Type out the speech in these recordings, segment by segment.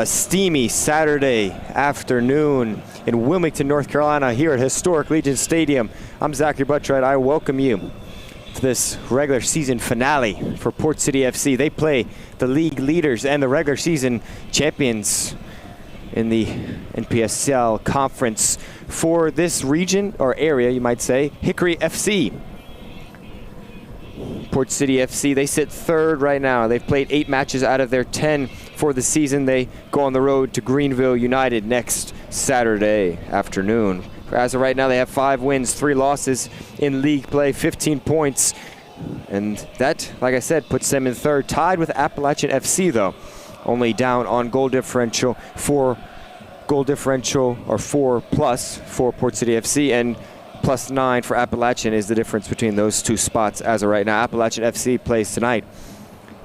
A steamy Saturday afternoon in Wilmington, North Carolina, here at historic Legion Stadium. I'm Zachary Buttright. I welcome you to this regular season finale for Port City FC. They play the league leaders and the regular season champions in the NPSL conference for this region, or area you might say, Hickory FC. Port City FC, they sit third right now. They've played 8 matches out of their 10 for the season. They go on the road to Greenville United next Saturday afternoon. As of right now, they have 5 wins, 3 losses in league play, 15 points. And that, like I said, puts them in third, tied with Appalachian FC, though. Only down on goal differential, 4 plus for Port City FC, and +9 for Appalachian is the difference between those 2 spots as of right now. Appalachian FC plays tonight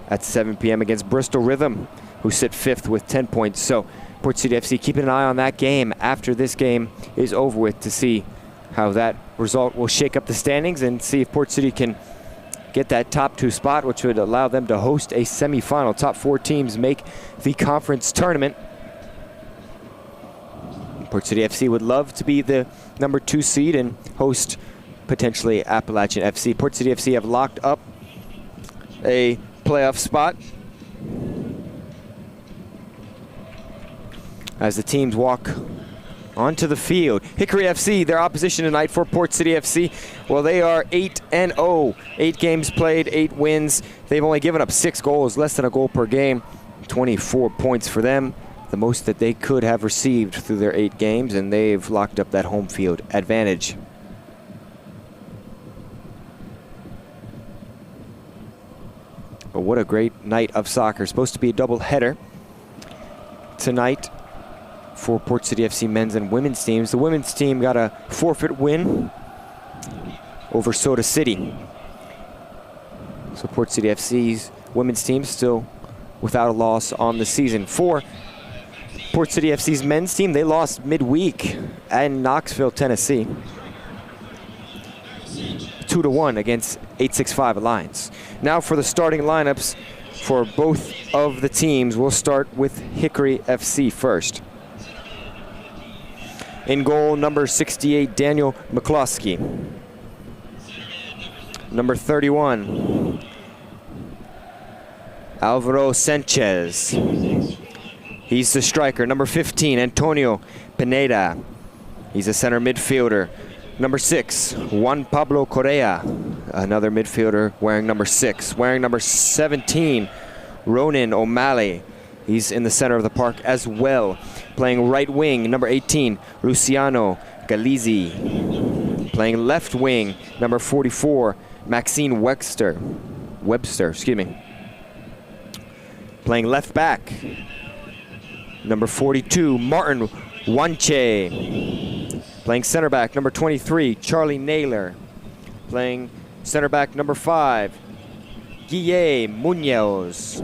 at 7 p.m. against Bristol Rhythm, who sit 5th with 10 points. So Port City FC keeping an eye on that game after this game is over with to see how that result will shake up the standings and see if Port City can get that top 2 spot, which would allow them to host a semifinal. Top 4 teams make the conference tournament. Port City FC would love to be the number 2 seed and host potentially Appalachian FC. Port City FC have locked up a playoff spot as the teams walk onto the field. Hickory FC, their opposition tonight for Port City FC. Well, they are 8-0. 8 games played, 8 wins. They've only given up 6 goals, less than a goal per game. 24 points for them, the most that they could have received through their 8 games, and they've locked up that home field advantage. But what a great night of soccer. Supposed to be a double header tonight for Port City FC men's and women's teams. The women's team got a forfeit win over Soda City. So Port City FC's women's team still without a loss on the season. For Port City FC's men's team, they lost midweek in Knoxville, Tennessee, 2-1 against 865 Alliance. Now for the starting lineups for both of the teams. We'll start with Hickory FC first. In goal, number 68, Daniel McCloskey. Number 31, Alvaro Sanchez. He's the striker. Number 15, Antonio Pineda. He's a center midfielder. Number 6, Juan Pablo Correa, another midfielder wearing number 6. Wearing number 17, Ronan O'Malley. He's in the center of the park as well. Playing right wing, number 18, Luciano Galizzi. Playing left wing, number 44, Maxine Webster. Playing left back, number 42, Martin Wanche. Playing center back, number 23, Charlie Naylor. Playing center back, number 5, Guille Munoz.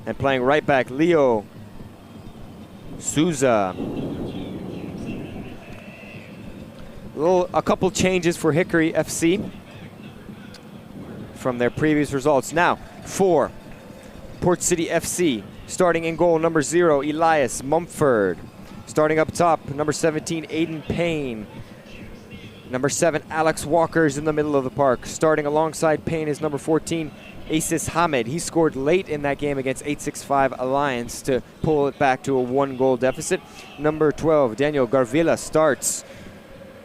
And playing right back, Leo Souza. A couple changes for Hickory FC from their previous results. Now, for Port City FC, starting in goal, number 0, Elias Mumford. Starting up top, number 17, Aiden Payne. Number 7, Alex Walker's in the middle of the park. Starting alongside Payne is number 14, Asis Hamed. He scored late in that game against 865 Alliance to pull it back to a 1-goal deficit. Number 12, Daniel Garvila starts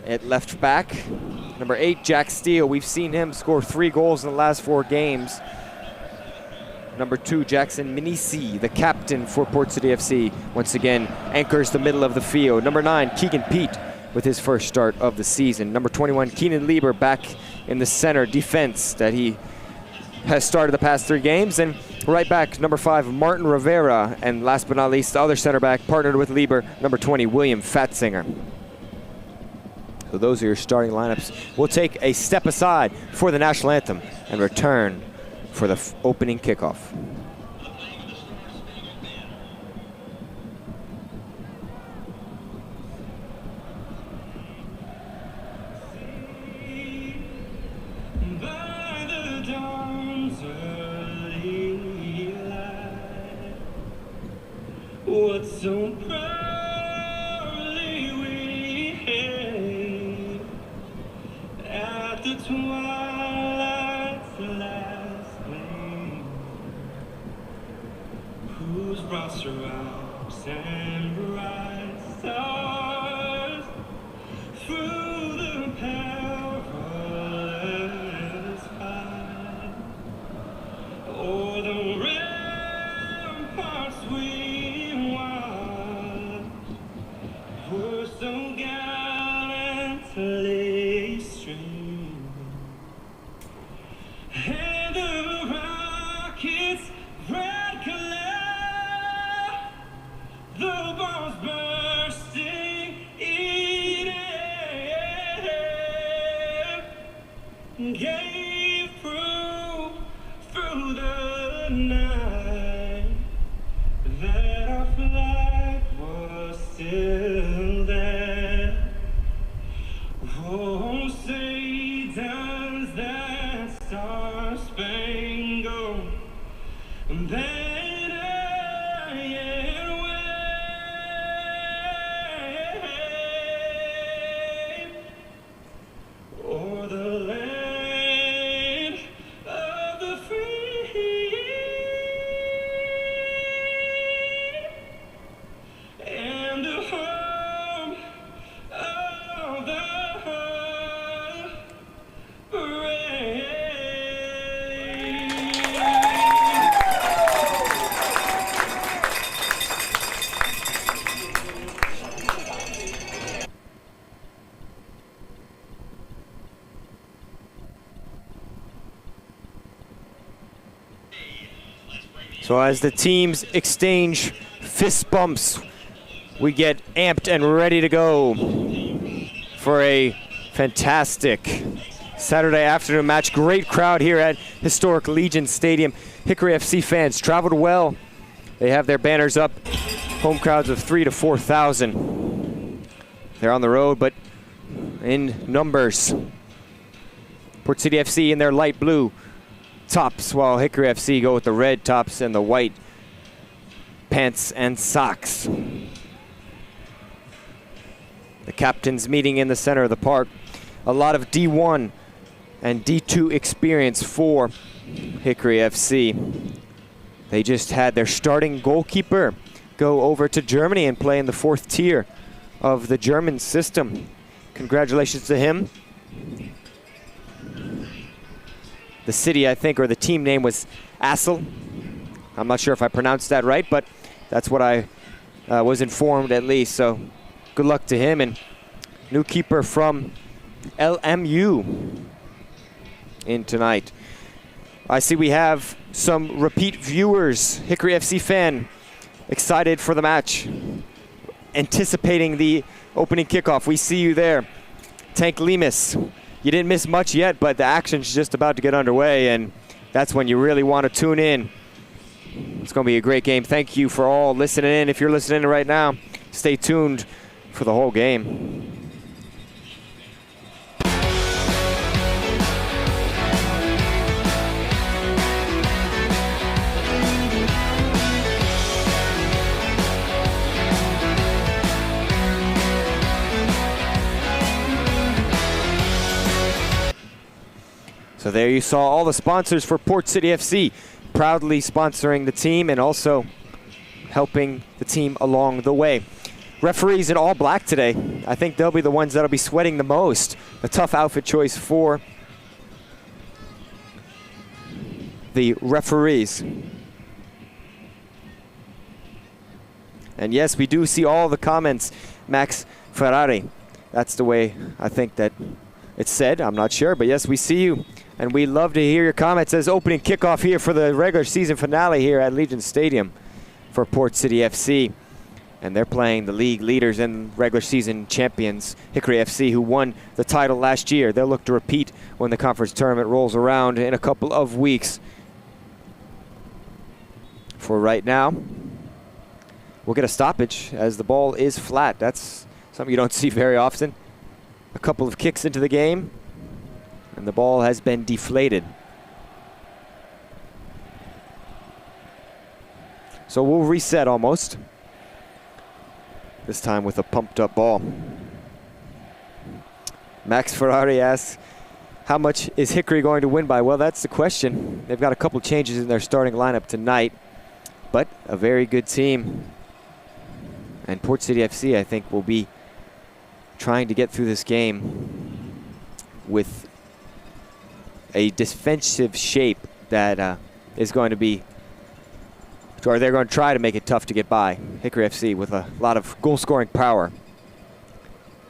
at left back. Number 8, Jack Steele. We've seen him score 3 goals in the last 4 games. Number 2, Jackson Minisi, the captain for Port City FC, once again anchors the middle of the field. Number 9, Keegan Pete with his first start of the season. Number 21, Keenan Lieber back in the center defense that he has started the past 3 games. And right back, number 5, Martin Rivera. And last but not least, the other center back partnered with Lieber, number 20, William Fatzinger. So those are your starting lineups. We'll take a step aside for the national anthem and return for the opening kickoff. What's drops and bright stars through the perilous fight. O'er the ramparts we watched were so gallantly streaming, and the rockets' red color, the bombs bursting in air, gave proof through the night that our flag was still there. Oh, say does that star-spangled banner yet wave o'er the land of the free and the home of the brave. So as the teams exchange fist bumps, we get amped and ready to go for a fantastic Saturday afternoon match. Great crowd here at historic Legion Stadium. Hickory FC fans traveled well. They have their banners up. Home crowds of 3,000 to 4,000. They're on the road, but in numbers. Port City FC in their light blue tops, while Hickory FC go with the red tops and the white pants and socks. The captains meeting in the center of the park. A lot of D1 and D2 experience for Hickory FC. They just had their starting goalkeeper go over to Germany and play in the 4th tier of the German system. Congratulations to him. The city, I think, or the team name was Assel. I'm not sure if I pronounced that right, but that's what I was informed at least. So good luck to him. And new keeper from LMU in tonight. I see we have some repeat viewers. Hickory FC fan excited for the match, anticipating the opening kickoff. We see you there. Tank Lemus. You didn't miss much yet, but the action's just about to get underway, and that's when you really want to tune in. It's going to be a great game. Thank you for all listening in. If you're listening right now, stay tuned for the whole game. So there you saw all the sponsors for Port City FC, proudly sponsoring the team and also helping the team along the way. Referees in all black today. I think they'll be the ones that'll be sweating the most. A tough outfit choice for the referees. And yes, we do see all the comments. Max Ferrari. That's the way I think that it's said. I'm not sure, but yes, we see you. And we love to hear your comments as opening kickoff here for the regular season finale here at Legion Stadium for Port City FC. And they're playing the league leaders and regular season champions, Hickory FC, who won the title last year. They'll look to repeat when the conference tournament rolls around in a couple of weeks. For right now, we'll get a stoppage as the ball is flat. That's something you don't see very often. A couple of kicks into the game, and the ball has been deflated. So we'll reset almost. This time with a pumped up ball. Max Ferrari asks, how much is Hickory going to win by? Well, that's the question. They've got a couple changes in their starting lineup tonight. but a very good team. And Port City FC, I think, will be trying to get through this game with a defensive shape that is going to be, or they're going to try to make it tough to get by Hickory FC with a lot of goal-scoring power,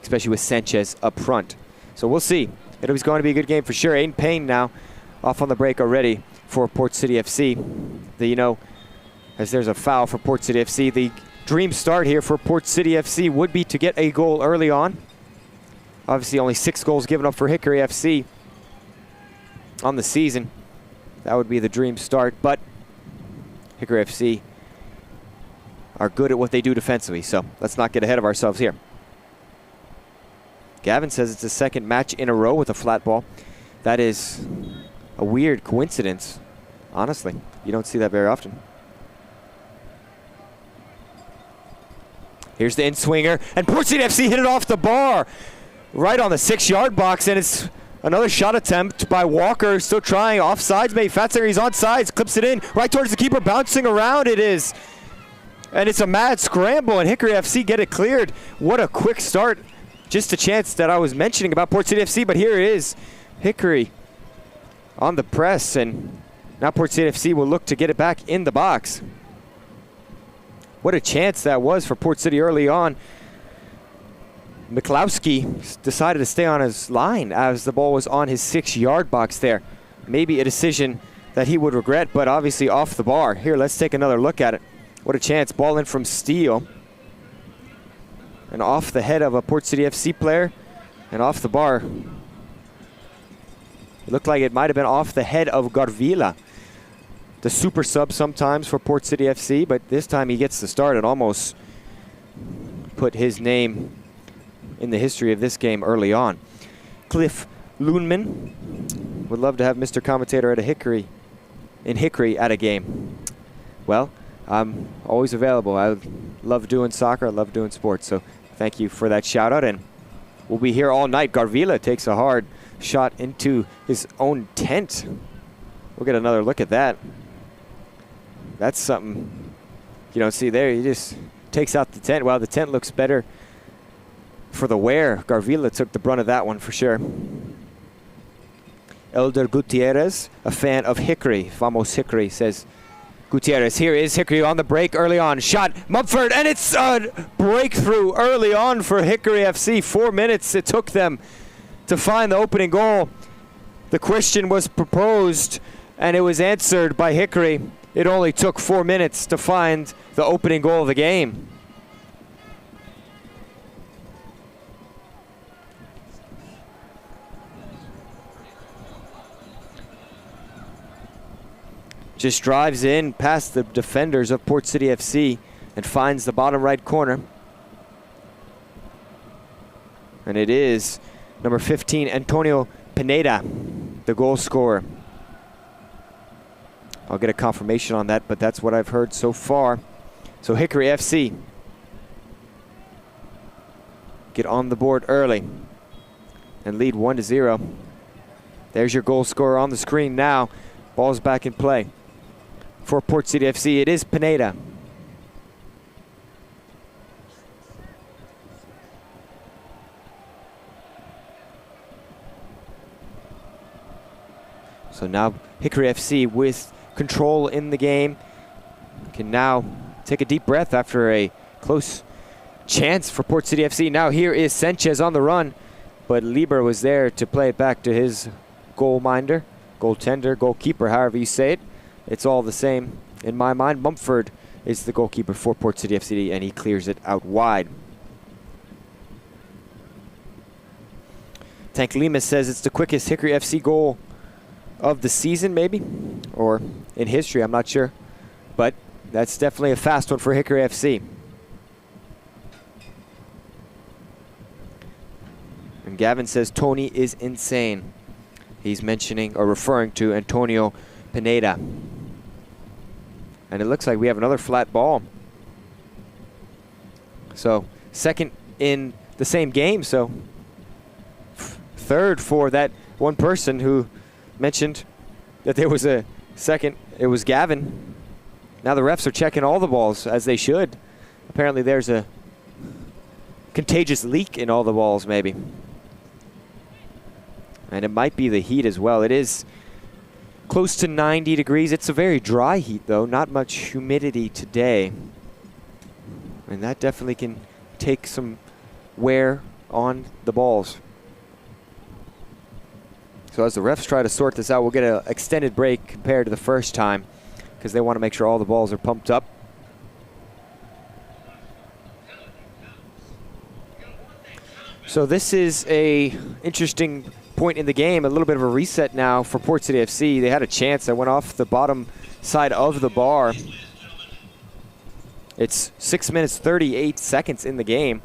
especially with Sanchez up front. So we'll see. It was going to be a good game for sure. Aiden Payne now off on the break already for Port City FC. As there's a foul for Port City FC, the dream start here for Port City FC would be to get a goal early on. Obviously only 6 goals given up for Hickory FC on the season. That would be the dream start, but Hickory FC are good at what they do defensively, so let's not get ahead of ourselves here. Gavin says it's the second match in a row with a flat ball. That is a weird coincidence, honestly. You don't see that very often. Here's the in-swinger, and Port City FC hit it off the bar right on the 6-yard box, and it's another shot attempt by Walker, still trying. Offsides, maybe Fatsinger, he's on sides, clips it in, right towards the keeper, bouncing around it is. And it's a mad scramble, and Hickory FC get it cleared. What a quick start. Just a chance that I was mentioning about Port City FC, but here it is. Hickory on the press, and now Port City FC will look to get it back in the box. What a chance that was for Port City early on. Miklowski decided to stay on his line as the ball was on his 6-yard box there. Maybe a decision that he would regret, but obviously off the bar. Here, let's take another look at it. What a chance. Ball in from Steele. And off the head of a Port City FC player and off the bar. It looked like it might have been off the head of Garvila, the super sub sometimes for Port City FC, but this time he gets the start and almost put his name in the history of this game early on. Cliff Loonman would love to have Mr. Commentator at Hickory at a game. Well, I'm always available. I love doing soccer. I love doing sports. So thank you for that shout out, and we'll be here all night. Garvila takes a hard shot into his own tent. We'll get another look at that. That's something you don't see there. He just takes out the tent. Wow, the tent looks better for the wear. Garvila took the brunt of that one for sure. Elder Gutierrez, a fan of Hickory, Vamos Hickory, says, Gutierrez, here is Hickory on the break early on. Shot, Mumford, and it's a breakthrough early on for Hickory FC. 4 minutes it took them to find the opening goal. The question was proposed, and it was answered by Hickory. It only took 4 minutes to find the opening goal of the game. Just drives in past the defenders of Port City FC and finds the bottom right corner. And it is number 15, Antonio Pineda, the goal scorer. I'll get a confirmation on that, but that's what I've heard so far. So Hickory FC get on the board early and lead 1-0. There's your goal scorer on the screen now. Ball's back in play. For Port City FC, it is Pineda. So now Hickory FC with control in the game can now take a deep breath after a close chance for Port City FC. Now here is Sanchez on the run, but Lieber was there to play it back to his goaltender, goalkeeper, however you say it. It's all the same in my mind. Mumford is the goalkeeper for Port City FC, and he clears it out wide. Tank Lima says it's the quickest Hickory FC goal of the season, maybe, or in history, I'm not sure. But that's definitely a fast one for Hickory FC. And Gavin says Tony is insane. He's mentioning or referring to Antonio Pineda. And it looks like we have another flat ball. So second in the same game, so third for that one person who mentioned that there was a second. It was Gavin. Now the refs are checking all the balls, as they should. Apparently there's a contagious leak in all the balls, maybe. And it might be the heat as well. It is close to 90 degrees. It's a very dry heat, though. Not much humidity today. And that definitely can take some wear on the balls. So as the refs try to sort this out, we'll get an extended break compared to the first time because they want to make sure all the balls are pumped up. So this is a interesting point in the game, a little bit of a reset now for Port City FC. They had a chance that went off the bottom side of the bar. It's 6 minutes 38 seconds in the game.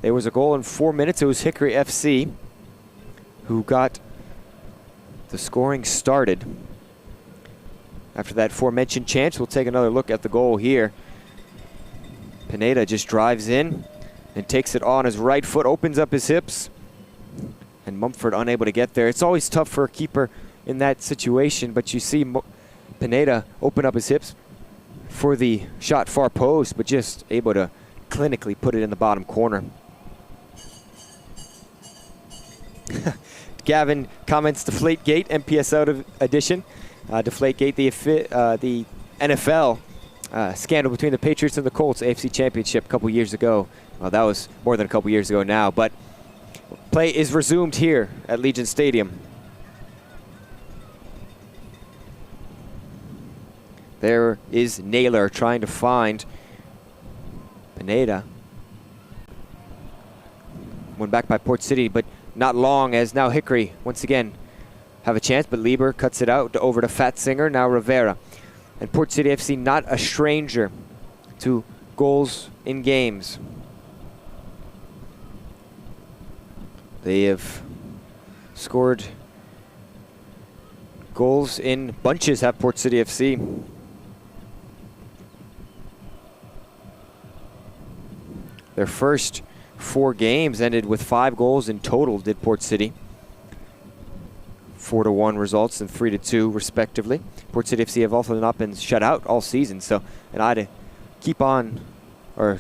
There was a goal in 4 minutes. It was Hickory FC who got the scoring started. After that aforementioned chance, we'll take another look at the goal here. Pineda just drives in and takes it on his right foot, opens up his hips, and Mumford unable to get there. It's always tough for a keeper in that situation, but you see Pineda open up his hips for the shot far post, but just able to clinically put it in the bottom corner. Gavin comments Deflategate, NPSL edition. Deflategate, the NFL scandal between the Patriots and the Colts, AFC Championship a couple years ago. Well, that was more than a couple years ago now, but play is resumed here at Legion Stadium. There is Naylor trying to find Pineda. Went back by Port City, but not long, as now Hickory once again have a chance, but Lieber cuts it out over to Fatzinger, now Rivera. And Port City FC not a stranger to goals in games. They have scored goals in bunches at Port City FC. Their first 4 games ended with 5 goals in total, did Port City. 4-1 results and 3-2 respectively. Port City FC have also not been shut out all season, so an eye to keep an eye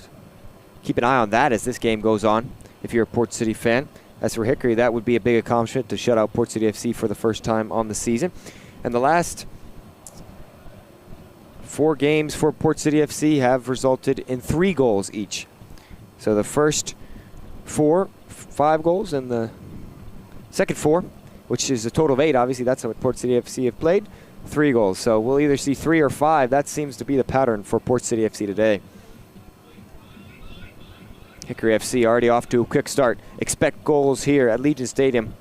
on that as this game goes on if you're a Port City fan. As for Hickory, that would be a big accomplishment to shut out Port City FC for the first time on the season. And the last 4 games for Port City FC have resulted in 3 goals each. So the first 5 goals, and the second 4, which is a total of 8. Obviously, that's what Port City FC have played. 3 goals. So we'll either see 3 or 5. That seems to be the pattern for Port City FC today. Hickory FC already off to a quick start. Expect goals here at Legion Stadium.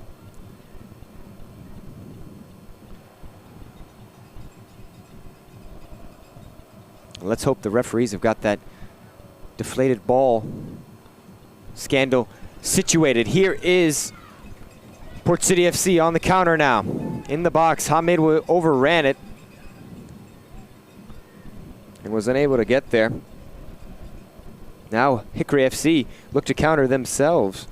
Let's hope the referees have got that deflated ball scandal situated. Here is Port City FC on the counter now. In the box, Hamid overran it and was unable to get there. Now Hickory FC look to counter themselves.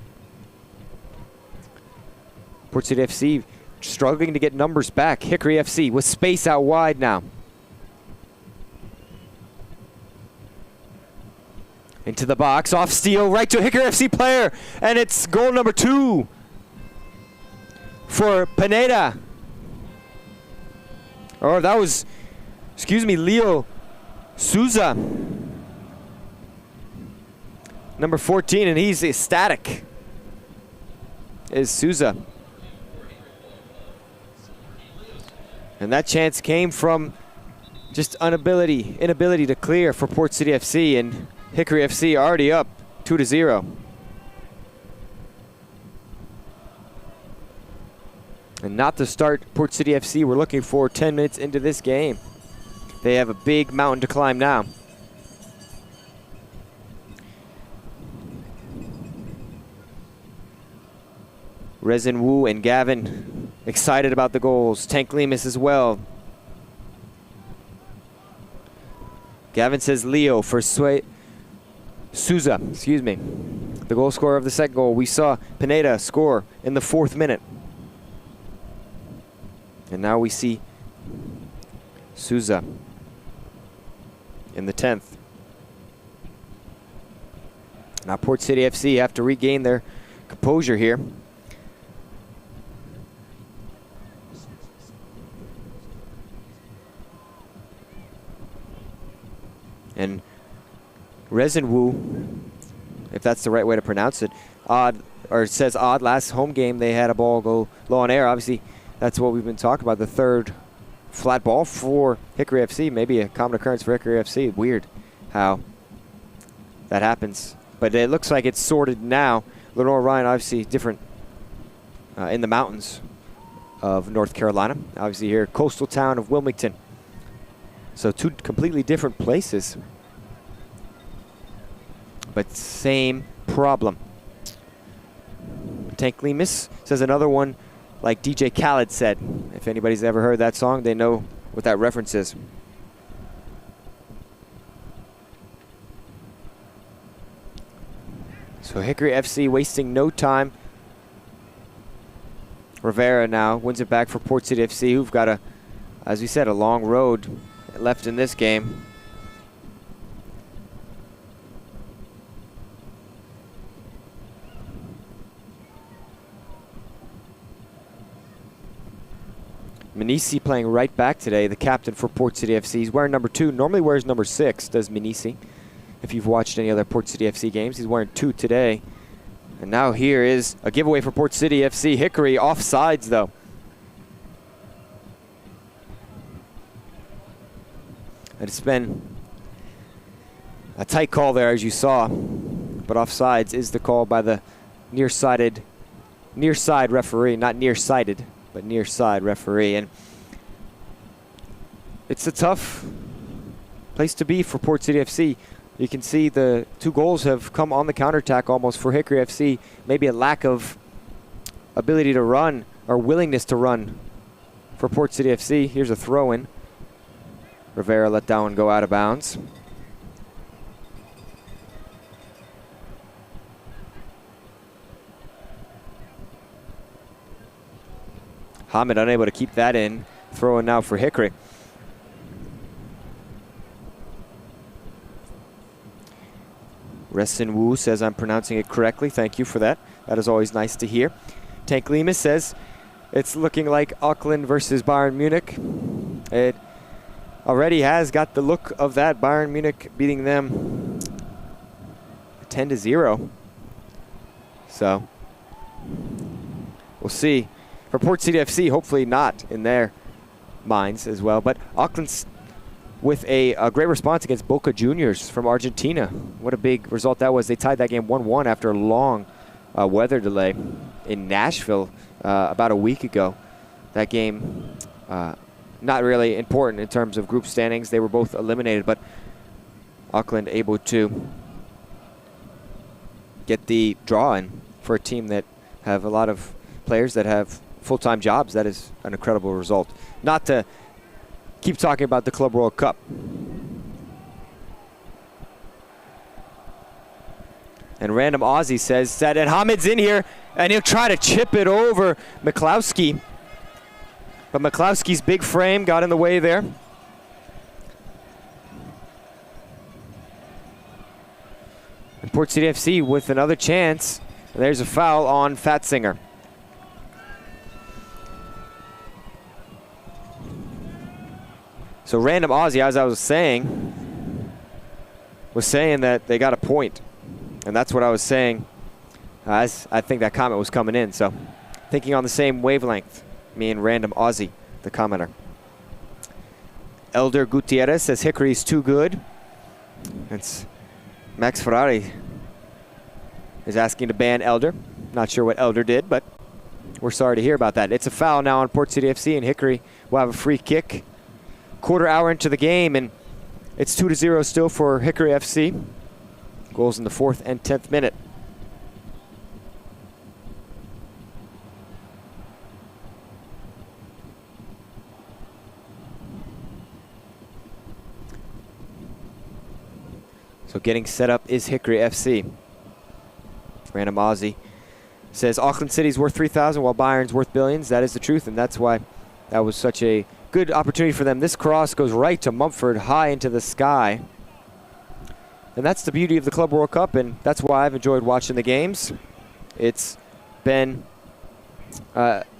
Port City FC struggling to get numbers back. Hickory FC with space out wide now. Into the box, off steal, right to a Hickory FC player, and it's goal number 2 for Pineda. Or that was, Leo Souza. Number 14, and he's ecstatic, is Souza. And that chance came from just inability to clear for Port City FC, and Hickory FC already up 2-0. And not the start Port City FC we're looking for 10 minutes into this game. They have a big mountain to climb now. Resin Wu and Gavin excited about the goals. Tank Lemus as well. Gavin says Leo for Souza, the goal scorer of the second goal. We saw Pineda score in the 4th minute. And now we see Souza. in the 10th. Now Port City FC have to regain their composure here. And Resinwu, if that's the right way to pronounce it, it says odd. Last home game they had a ball go low on air. Obviously, that's what we've been talking about. The third flat ball for Hickory FC. Maybe a common occurrence for Hickory FC. Weird how that happens. But it looks like it's sorted now. Lenore Ryan, obviously different in the mountains of North Carolina. Obviously here, coastal town of Wilmington. So two completely different places, but same problem. Tank Lemus says another one like DJ Khaled said. If anybody's ever heard that song, they know what that reference is. So Hickory FC wasting no time. Rivera now wins it back for Port City FC, who've got a, as we said, a long road left in this game. Manisi playing right back today, the captain for Port City FC. He's wearing number 2. Normally wears number 6, does Manisi. If you've watched any other Port City FC games, he's wearing 2 today. And now here is a giveaway for Port City FC. Hickory offsides though. And it's been a tight call there, as you saw. But offsides is the call by the near-side referee. Not near-sighted, but near-side referee. And it's a tough place to be for Port City FC. You can see the 2 goals have come on the counterattack almost for Hickory FC. Maybe a lack of ability to run or willingness to run for Port City FC. Here's a throw-in. Rivera let that one go out of bounds. Hamid unable to keep that in. Throw in now for Hickory. Resin Wu says I'm pronouncing it correctly. Thank you for that. That is always nice to hear. Tank Lemus says it's looking like Auckland versus Bayern Munich. It already has got the look of that. Bayern Munich beating them 10-0. So we'll see. For Port City FC, hopefully not in their minds as well. But Auckland's with a great response against Boca Juniors from Argentina. What a big result that was. They tied that game 1-1 after a long weather delay in Nashville about a week ago. That game not really important in terms of group standings. They were both eliminated, but Auckland able to get the draw in for a team that have a lot of players that have full-time jobs. That is an incredible result. Not to keep talking about the Club World Cup. And Random Aussie says that, and Hamid's in here, and he'll try to chip it over McCloskey. But McCloskey's big frame got in the way there. And Port City FC with another chance. And there's a foul on Fatzinger. So Random Aussie, as I was saying that they got a point. And that's what I was saying as I think that comment was coming in. So thinking on the same wavelength, me and Random Aussie, the commenter. Elder Gutierrez says Hickory's too good. It's Max Ferrari is asking to ban Elder. Not sure what Elder did, but we're sorry to hear about that. It's a foul now on Port City FC, and Hickory will have a free kick. Quarter hour into the game, and it's 2-0 still for Hickory FC. Goals in the 4th and 10th minute. So getting set up is Hickory FC. Random Aussie says Auckland City's worth 3,000 while Bayern's worth billions. That is the truth, and that's why that was such a good opportunity for them. This cross goes right to Mumford, high into the sky. And that's the beauty of the Club World Cup, and that's why I've enjoyed watching the games. It's been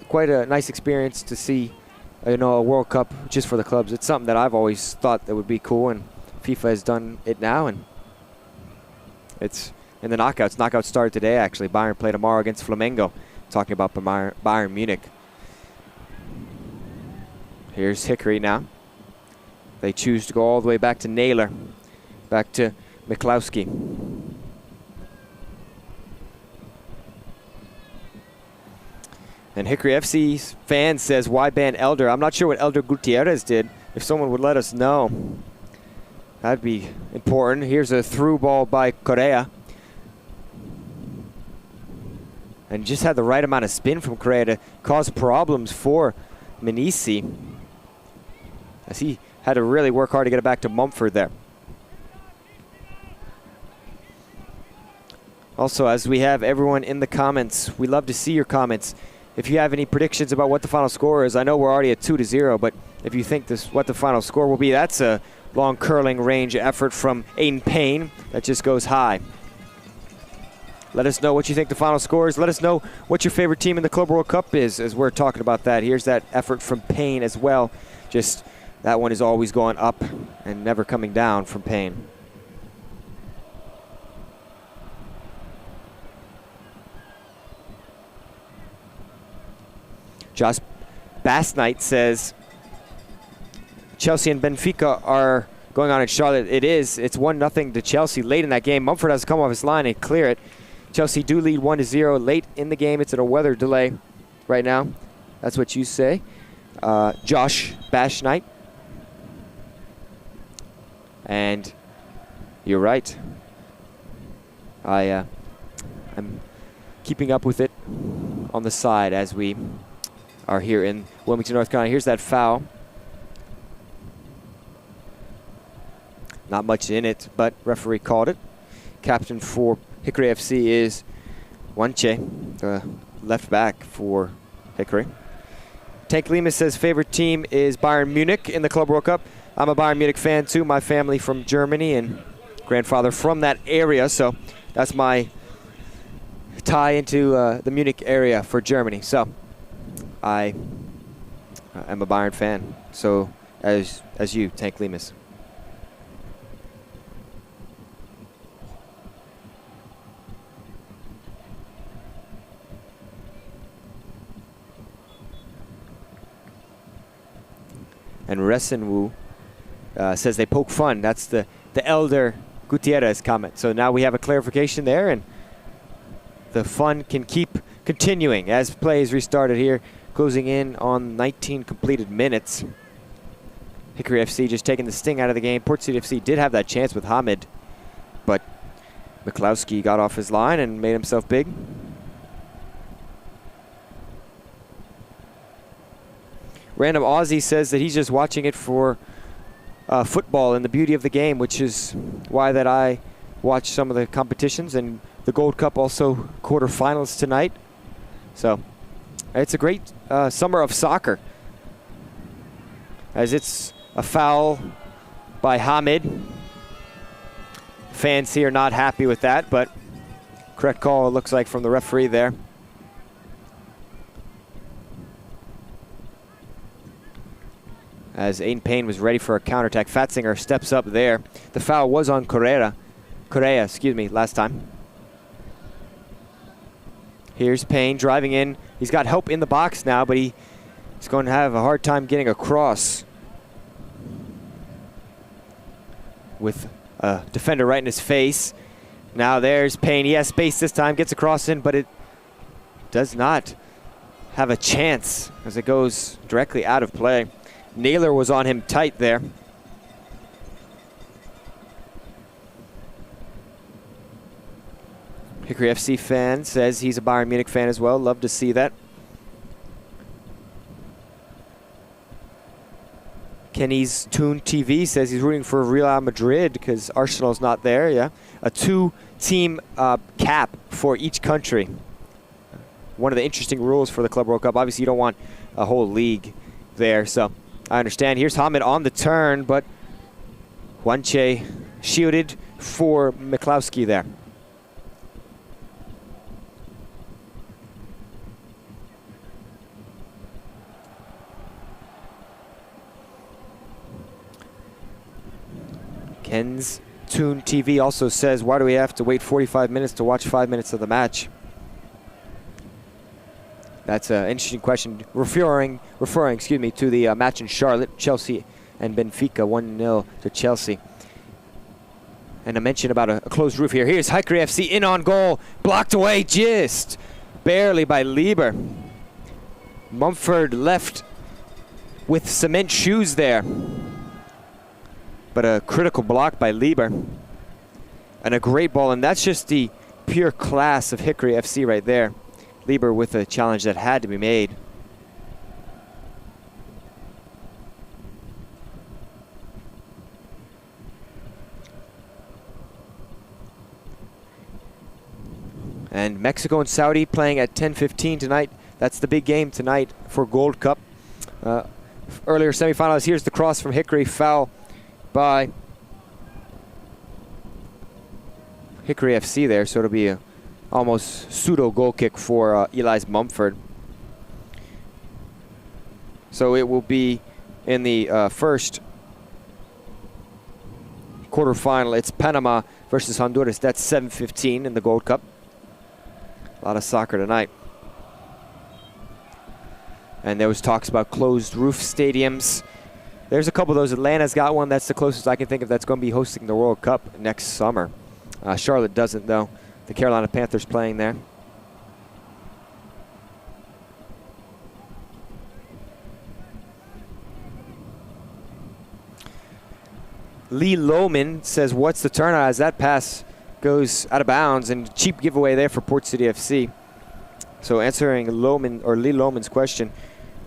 quite a nice experience to see, a World Cup just for the clubs. It's something that I've always thought that would be cool, and FIFA has done it now, and it's in the knockouts. Knockouts started today, actually. Bayern play tomorrow against Flamengo, talking about Bayern Munich. Here's Hickory now. They choose to go all the way back to Naylor, back to Miklowski. And Hickory FC's fan says, why ban Elder? I'm not sure what Elder Gutierrez did. If someone would let us know, that'd be important. Here's a through ball by Correa. And just had the right amount of spin from Correa to cause problems for Menisi, as he had to really work hard to get it back to Mumford there. Also, as we have everyone in the comments, we love to see your comments. If you have any predictions about what the final score is, I know we're already at 2-0, but if you think what the final score will be, that's a long curling range effort from Aiden Payne that just goes high. Let us know what you think the final score is. Let us know what your favorite team in the Club World Cup is, as we're talking about that. Here's that effort from Payne as well. Just that one is always going up and never coming down from Payne. Josh Bassnight says Chelsea and Benfica are going on in Charlotte. It is. It's 1-0 to Chelsea late in that game. Mumford has to come off his line and clear it. Chelsea do lead 1-0 late in the game. It's at a weather delay right now. That's what you say. Josh Bassnight. And you're right. I'm keeping up with it on the side as we are here in Wilmington, North Carolina. Here's that foul. Not much in it, but referee called it. Captain for Hickory FC is Wanche, the left back for Hickory. Tank Lima says favorite team is Bayern Munich in the Club World Cup. I'm a Bayern Munich fan too. My family from Germany and grandfather from that area, so that's my tie into the Munich area for Germany. So I am a Bayern fan. So as you, Tank Limas. And Resenwu says they poke fun. That's the Elder Gutierrez comment. So now we have a clarification there, and the fun can keep continuing as play is restarted here, closing in on 19 completed minutes. Hickory FC just taking the sting out of the game. Port City FC did have that chance with Hamid, but Miklowski got off his line and made himself big. Random Aussie says that he's just watching it for football and the beauty of the game, which is why that I watch some of the competitions, and the Gold Cup also quarterfinals tonight. So it's a great summer of soccer, as it's a foul by Hamid. Fans here not happy with that, but correct call, it looks like, from the referee there. As Aiden Payne was ready for a counterattack, Fatzinger steps up there. The foul was on Correa, last time. Here's Payne driving in. He's got help in the box now, but he's going to have a hard time getting across with a defender right in his face. Now there's Payne. He has space this time, gets across in, but it does not have a chance as it goes directly out of play. Naylor was on him tight there. Hickory FC fan says he's a Bayern Munich fan as well. Love to see that. Kenny's Toon TV says he's rooting for Real Madrid because Arsenal's not there. Yeah, a two-team cap for each country. One of the interesting rules for the Club World Cup. Obviously, you don't want a whole league there, so I understand. Here's Hamid on the turn, but Wanche shielded for Miklowski there. Ken's Toon TV also says, why do we have to wait 45 minutes to watch 5 minutes of the match? That's an interesting question, referring to the match in Charlotte, Chelsea and Benfica, 1-0 to Chelsea. And a mention about a closed roof here. Here's Hickory FC in on goal, blocked away just barely by Lieber. Mumford left with cement shoes there. But a critical block by Lieber. And a great ball, and that's just the pure class of Hickory FC right there. Lieber with a challenge that had to be made. And Mexico and Saudi playing at 10:15 tonight. That's the big game tonight for Gold Cup. Earlier semifinals, here's the cross from Hickory, foul by Hickory FC there, so it'll be a almost pseudo goal kick for Elias Mumford. So it will be in the first quarterfinal. It's Panama versus Honduras. That's 7:15 in the Gold Cup. A lot of soccer tonight. And there was talks about closed roof stadiums. There's a couple of those. Atlanta's got one. That's the closest I can think of that's going to be hosting the World Cup next summer. Charlotte doesn't, though. The Carolina Panthers playing there. Lee Lohman says, what's the turnout as that pass goes out of bounds, and cheap giveaway there for Port City FC. So answering Lee Lohman's question,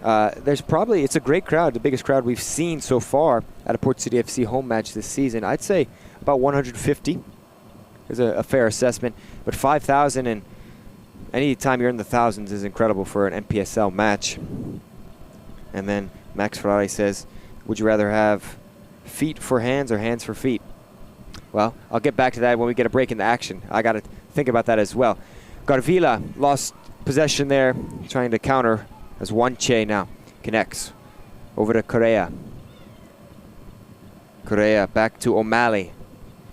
it's a great crowd, the biggest crowd we've seen so far at a Port City FC home match this season. I'd say about 150 is a fair assessment, but 5,000 and any time you're in the thousands is incredible for an NPSL match. And then Max Ferrari says, would you rather have feet for hands or hands for feet? Well, I'll get back to that when we get a break in the action. I got to think about that as well. Garvila lost possession there, trying to counter as Wanche now connects over to Correa. Correa back to O'Malley.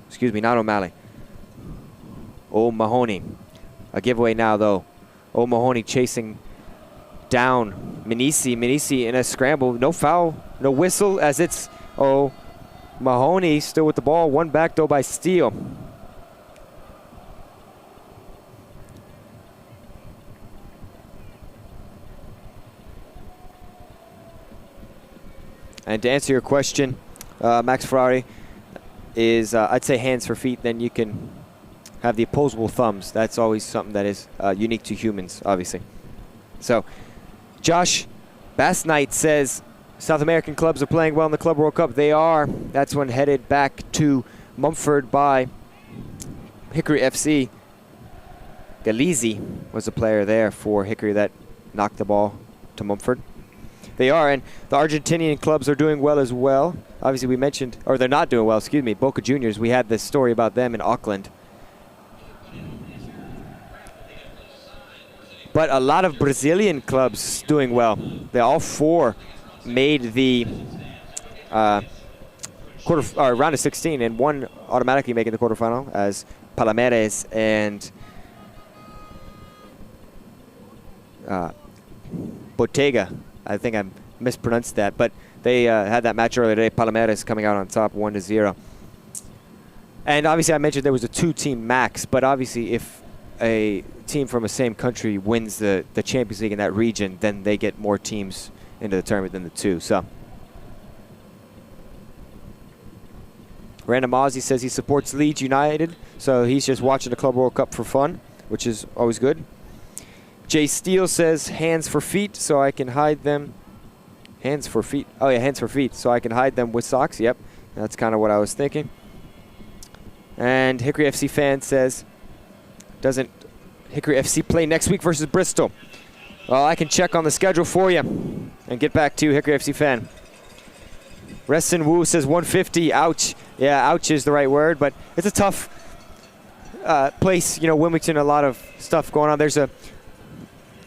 Excuse me, not O'Malley. O'Mahony. A giveaway now, though. O'Mahony chasing down Minisi. Minisi in a scramble. No foul, no whistle, as it's O'Mahony still with the ball. One back, though, by Steele. And to answer your question, Max Ferrari is, I'd say hands for feet, then you can have the opposable thumbs. That's always something that is unique to humans, obviously. So, Josh Bass Knight says, South American clubs are playing well in the Club World Cup. They are. That's one headed back to Mumford by Hickory FC. Galizzi was a player there for Hickory that knocked the ball to Mumford. They are, and the Argentinian clubs are doing well as well. Obviously, we mentioned, or they're not doing well, excuse me, Boca Juniors. We had this story about them in Auckland. But a lot of Brazilian clubs doing well. They all four made the round of 16, and one automatically making the quarterfinal as Palmeiras and Bottega. I think I mispronounced that, but they had that match earlier today. Palmeiras coming out on top 1-0. And obviously I mentioned there was a two-team max, but obviously if a team from the same country wins the Champions League in that region, then they get more teams into the tournament than the two. So Random Ozzy says he supports Leeds United, so he's just watching the Club World Cup for fun, which is always good. Jay Steele says hands for feet, so I can hide them. Hands for feet. Oh yeah, hands for feet, so I can hide them with socks. Yep, that's kind of what I was thinking. And Hickory FC fan says, doesn't Hickory FC play next week versus Bristol? Well, I can check on the schedule for you and get back to you, Hickory FC fan. Reston Wu says 150. Ouch. Yeah, ouch is the right word, but it's a tough place. You know, Wilmington, a lot of stuff going on. There's a,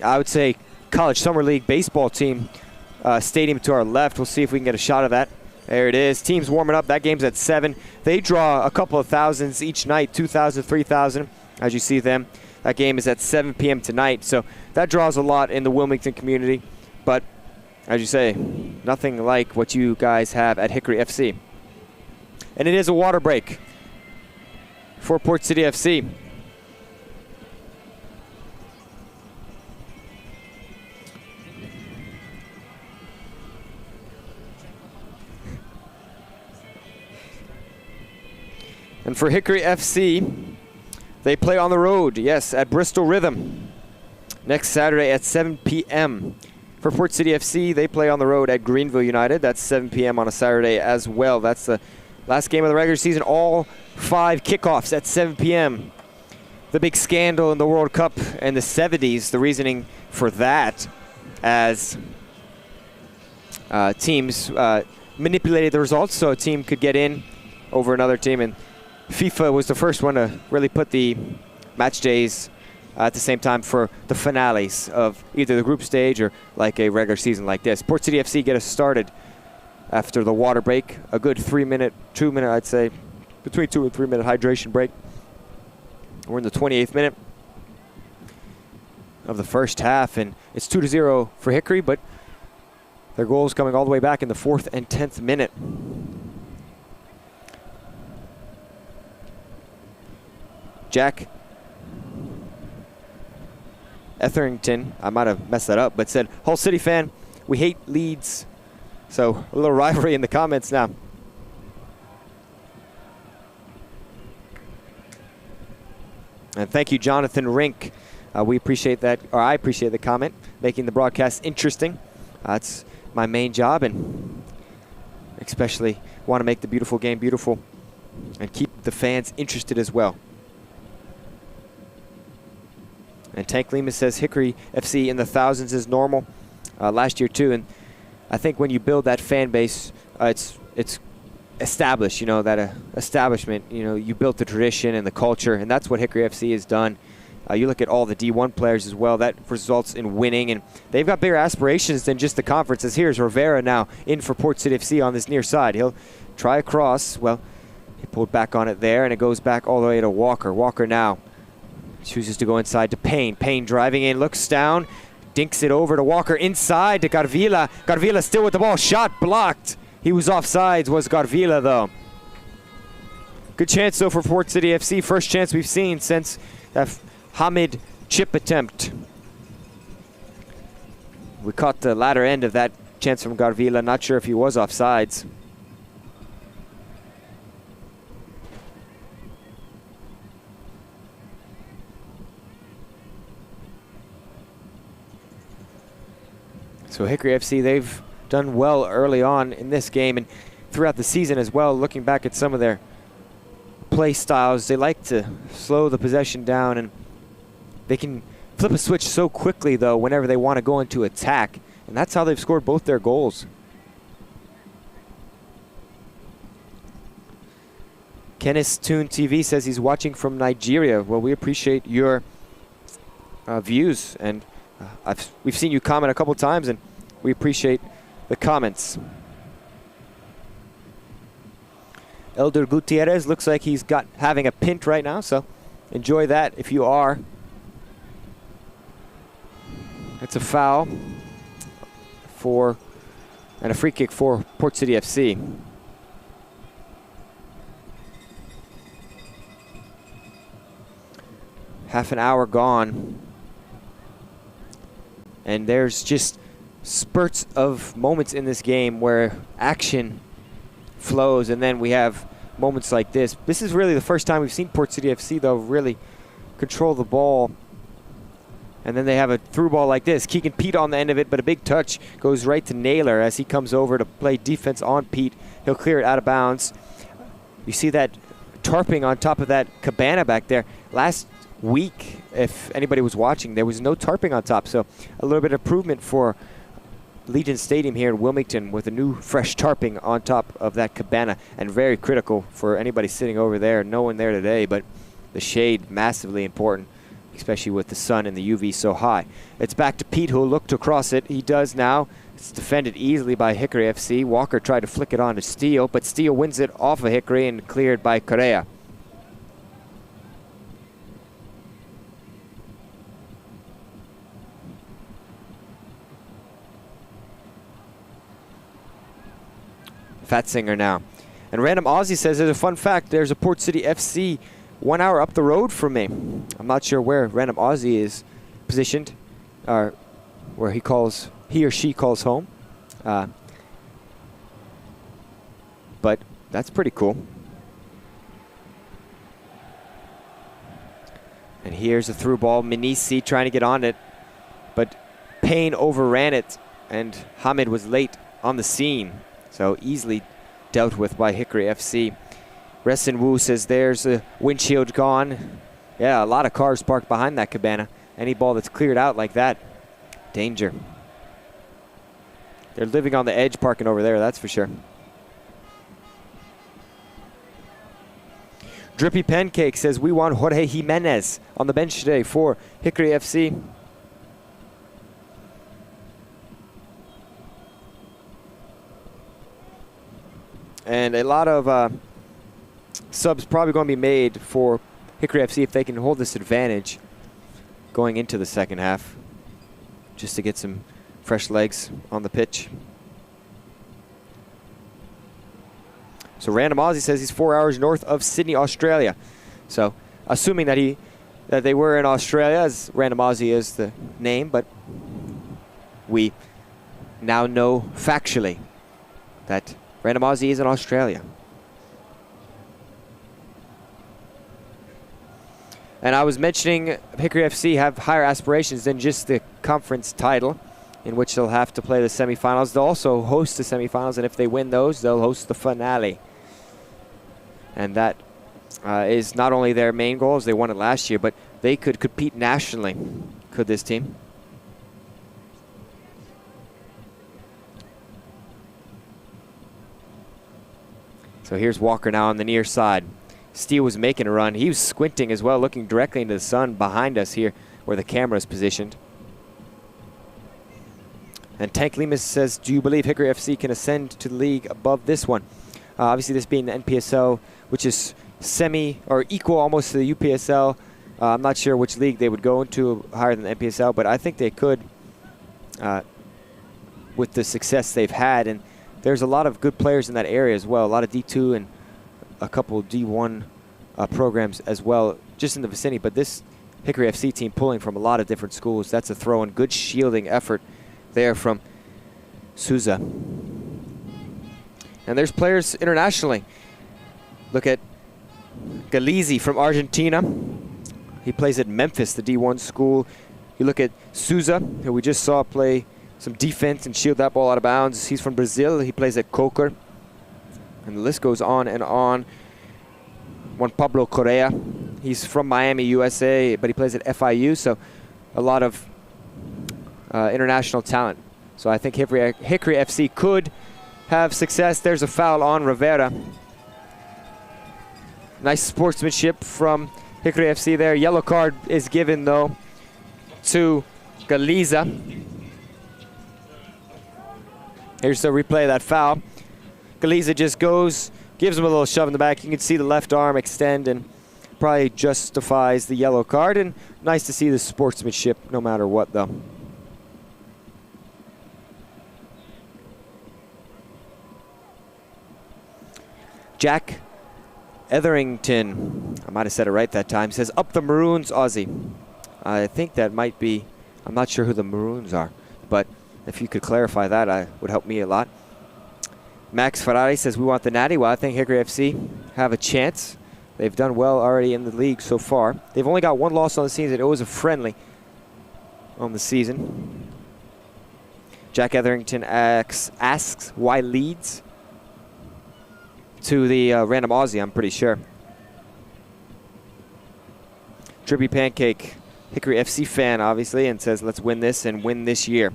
I would say, college summer league baseball team stadium to our left. We'll see if we can get a shot of that. There it is. Team's warming up. That game's at 7. They draw a couple of thousands each night, 2,000, 3,000, as you see them. That game is at 7 p.m. tonight, so that draws a lot in the Wilmington community. But as you say, nothing like what you guys have at Hickory FC. And it is a water break for Port City FC. And for Hickory FC, they play on the road, yes, at Bristol Rhythm next Saturday at 7 p.m. For Port City FC, they play on the road at Greenville United. That's 7 p.m. on a Saturday as well. That's the last game of the regular season. All 5 kickoffs at 7 p.m. The big scandal in the World Cup in the 70s, the reasoning for that, as teams manipulated the results so a team could get in over another team. And FIFA was the first one to really put the match days at the same time for the finales of either the group stage or like a regular season like this. Port City FC get us started after the water break. A good 2-minute, I'd say, between 2 and 3 minute hydration break. We're in the 28th minute of the first half, and it's 2-0 for Hickory, but their goals coming all the way back in the 4th and 10th minute. Jack Etherington, I might have messed that up, but said, Hull City fan, we hate Leeds. So a little rivalry in the comments now. And thank you, Jonathan Rink. We appreciate that, or I appreciate the comment, making the broadcast interesting. That's my main job, and especially want to make the beautiful game beautiful and keep the fans interested as well. And Tank Lima says Hickory FC in the thousands is normal last year too. And I think when you build that fan base, it's established, you know, that establishment, you know, you built the tradition and the culture, and that's what Hickory FC has done. You look at all the D1 players as well, that results in winning, and they've got bigger aspirations than just the conference. As here's Rivera now in for Port City FC on this near side. He'll try a cross. Well, he pulled back on it there, and it goes back all the way to Walker. Walker now chooses to go inside to Payne. Payne driving in, looks down, dinks it over to Walker, inside to Garvila. Garvila still with the ball, shot blocked. He was offsides, was Garvila though. Good chance though for Port City FC. First chance we've seen since that Hamid chip attempt. We caught the latter end of that chance from Garvila. Not sure if he was offsides. So Hickory FC, they've done well early on in this game and throughout the season as well. Looking back at some of their play styles, they like to slow the possession down, and they can flip a switch so quickly though whenever they want to go into attack, and that's how they've scored both their goals. Kenneth Toon TV says he's watching from Nigeria. Well, we appreciate your views, and we've seen you comment a couple times, and we appreciate the comments. Elder Gutierrez looks like he's having a pint right now, so enjoy that if you are. It's a foul and a free kick for Port City FC. Half an hour gone. And there's just spurts of moments in this game where action flows, and then we have moments like this. This is really the first time we've seen Port City FC, though, really control the ball. And then they have a through ball like this. Keegan Pete on the end of it, but a big touch goes right to Naylor as he comes over to play defense on Pete. He'll clear it out of bounds. You see that tarping on top of that cabana back there. Last week, if anybody was watching, there was no tarping on top, so a little bit of improvement for Legion Stadium here in Wilmington with a new fresh tarping on top of that cabana, and very critical for anybody sitting over there. No one there today, but the shade massively important, especially with the sun and the UV so high. It's back to Pete, who'll look to cross it. He does now. It's defended easily by Hickory FC. Walker tried to flick it on to Steele, but Steele wins it off of Hickory and cleared by Correa. Fatzinger now. And Random Aussie says, there's a fun fact, there's a Port City FC 1 hour up the road from me. I'm not sure where Random Aussie is positioned, or where he or she calls home. But that's pretty cool. And here's a through ball. Minisi trying to get on it, but Payne overran it, and Hamid was late on the scene. So easily dealt with by Hickory FC. Resin Wu says there's a windshield gone. Yeah, a lot of cars parked behind that cabana. Any ball that's cleared out like that, danger. They're living on the edge parking over there, that's for sure. Drippy Pancake says we want Jorge Jimenez on the bench today for Hickory FC. And a lot of subs probably going to be made for Hickory FC if they can hold this advantage going into the second half, just to get some fresh legs on the pitch. So Random Aussie says he's 4 hours north of Sydney, Australia. So assuming that they were in Australia, as Random Aussie is the name, but we now know factually that Random Aussie is in Australia. And I was mentioning Hickory FC have higher aspirations than just the conference title, in which they'll have to play the semifinals. They'll also host the semifinals, and if they win those, they'll host the finale. And that is not only their main goal, as they won it last year, but they could compete nationally, could this team. So here's Walker now on the near side. Steele was making a run. He was squinting as well, looking directly into the sun behind us here where the camera is positioned. And Tank Lemus says, do you believe Hickory FC can ascend to the league above this one? Obviously this being the NPSL, which is semi or equal almost to the UPSL. I'm not sure which league they would go into higher than the NPSL, but I think they could with the success they've had. And there's a lot of good players in that area as well. A lot of D2 and a couple D1 programs as well, just in the vicinity. But this Hickory FC team pulling from a lot of different schools. That's a throw and good shielding effort there from Souza. And there's players internationally. Look at Galizzi from Argentina. He plays at Memphis, the D1 school. You look at Souza, who we just saw play some defense and shield that ball out of bounds. He's from Brazil. He plays at Coker. And the list goes on and on. Juan Pablo Correa. He's from Miami, USA, but he plays at FIU. So a lot of international talent. So I think Hickory FC could have success. There's a foul on Rivera. Nice sportsmanship from Hickory FC there. Yellow card is given, though, to Galiza. Here's the replay of that foul. Galiza just gives him a little shove in the back. You can see the left arm extend and probably justifies the yellow card. And nice to see the sportsmanship no matter what, though. Jack Etherington, I might have said it right that time, says, up the Maroons, Aussie. I think that might be, I'm not sure who the Maroons are, but if you could clarify that, it would help me a lot. Max Ferrari says, we want the Natty. Well, I think Hickory FC have a chance. They've done well already in the league so far. They've only got one loss on the season. It was a friendly on the season. Jack Etherington asks why Leeds? To the Random Aussie, I'm pretty sure. Drippy Pancake, Hickory FC fan, obviously, and says, let's win this and win this year.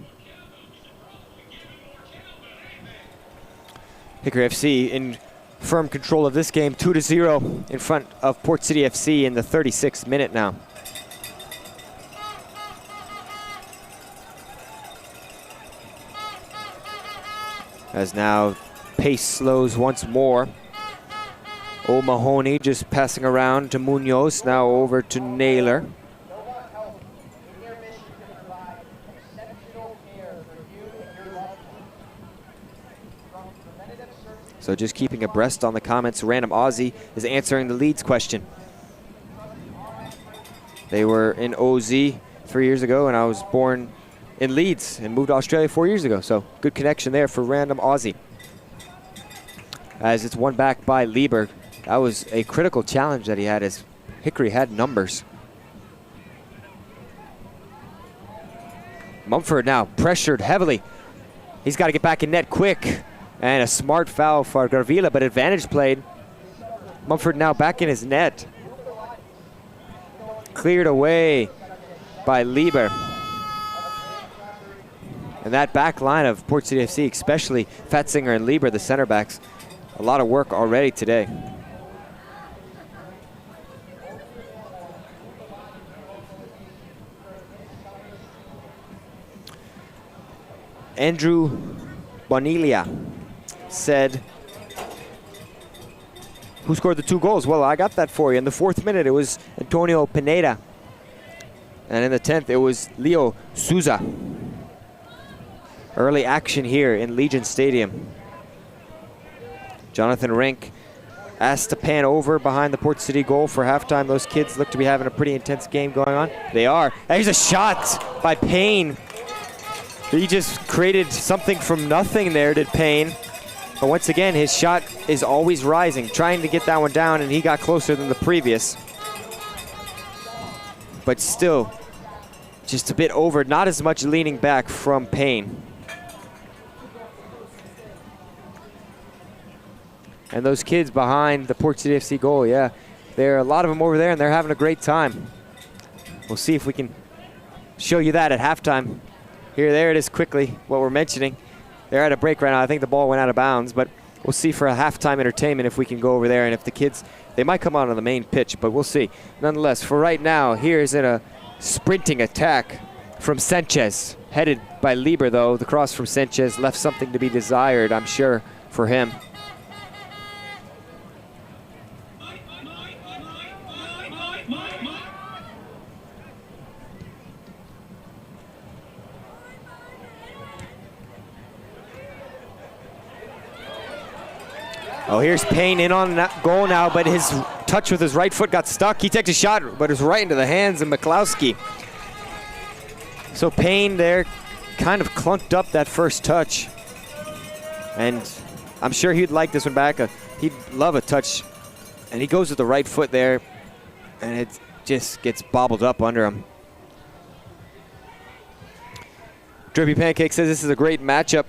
Hickory FC in firm control of this game, 2-0 in front of Port City FC in the 36th minute now. As now pace slows once more. O'Mahony just passing around to Munoz, now over to Naylor. So just keeping abreast on the comments, Random Aussie is answering the Leeds question. They were in OZ 3 years ago, and I was born in Leeds and moved to Australia 4 years ago. So good connection there for Random Aussie. As it's won back by Lieber. That was a critical challenge that he had as Hickory had numbers. Mumford now pressured heavily. He's got to get back in net quick. And a smart foul for Garvila, but advantage played. Mumford now back in his net. Cleared away by Lieber. And that back line of Port City FC, especially Fatzinger and Lieber, the center backs, a lot of work already today. Andrew Bonilia said, who scored the 2 goals? Well, I got that for you. In the 4th minute, it was Antonio Pineda. And in the 10th, it was Leo Souza. Early action here in Legion Stadium. Jonathan Rink asked to pan over behind the Port City goal for halftime. Those kids look to be having a pretty intense game going on. They are. There's a shot by Payne. He just created something from nothing there, did Payne. But once again, his shot is always rising, trying to get that one down, and he got closer than the previous. But still, just a bit over, not as much leaning back from Payne. And those kids behind the Port City FC goal, yeah, there are a lot of them over there, and they're having a great time. We'll see if we can show you that at halftime. There it is quickly, what we're mentioning. They're at a break right now. I think the ball went out of bounds, but we'll see for a halftime entertainment if we can go over there. And if the kids, they might come out on the main pitch, but we'll see. Nonetheless, for right now, here's in a sprinting attack from Sanchez. Headed by Lieber, though. The cross from Sanchez left something to be desired, I'm sure, for him. Oh, here's Payne in on that goal now, but his touch with his right foot got stuck. He takes a shot, but it's right into the hands of McCloskey. So Payne there kind of clunked up that first touch. And I'm sure he'd like this one back. He'd love a touch. And he goes with the right foot there, and it just gets bobbled up under him. Drippy Pancake says this is a great matchup.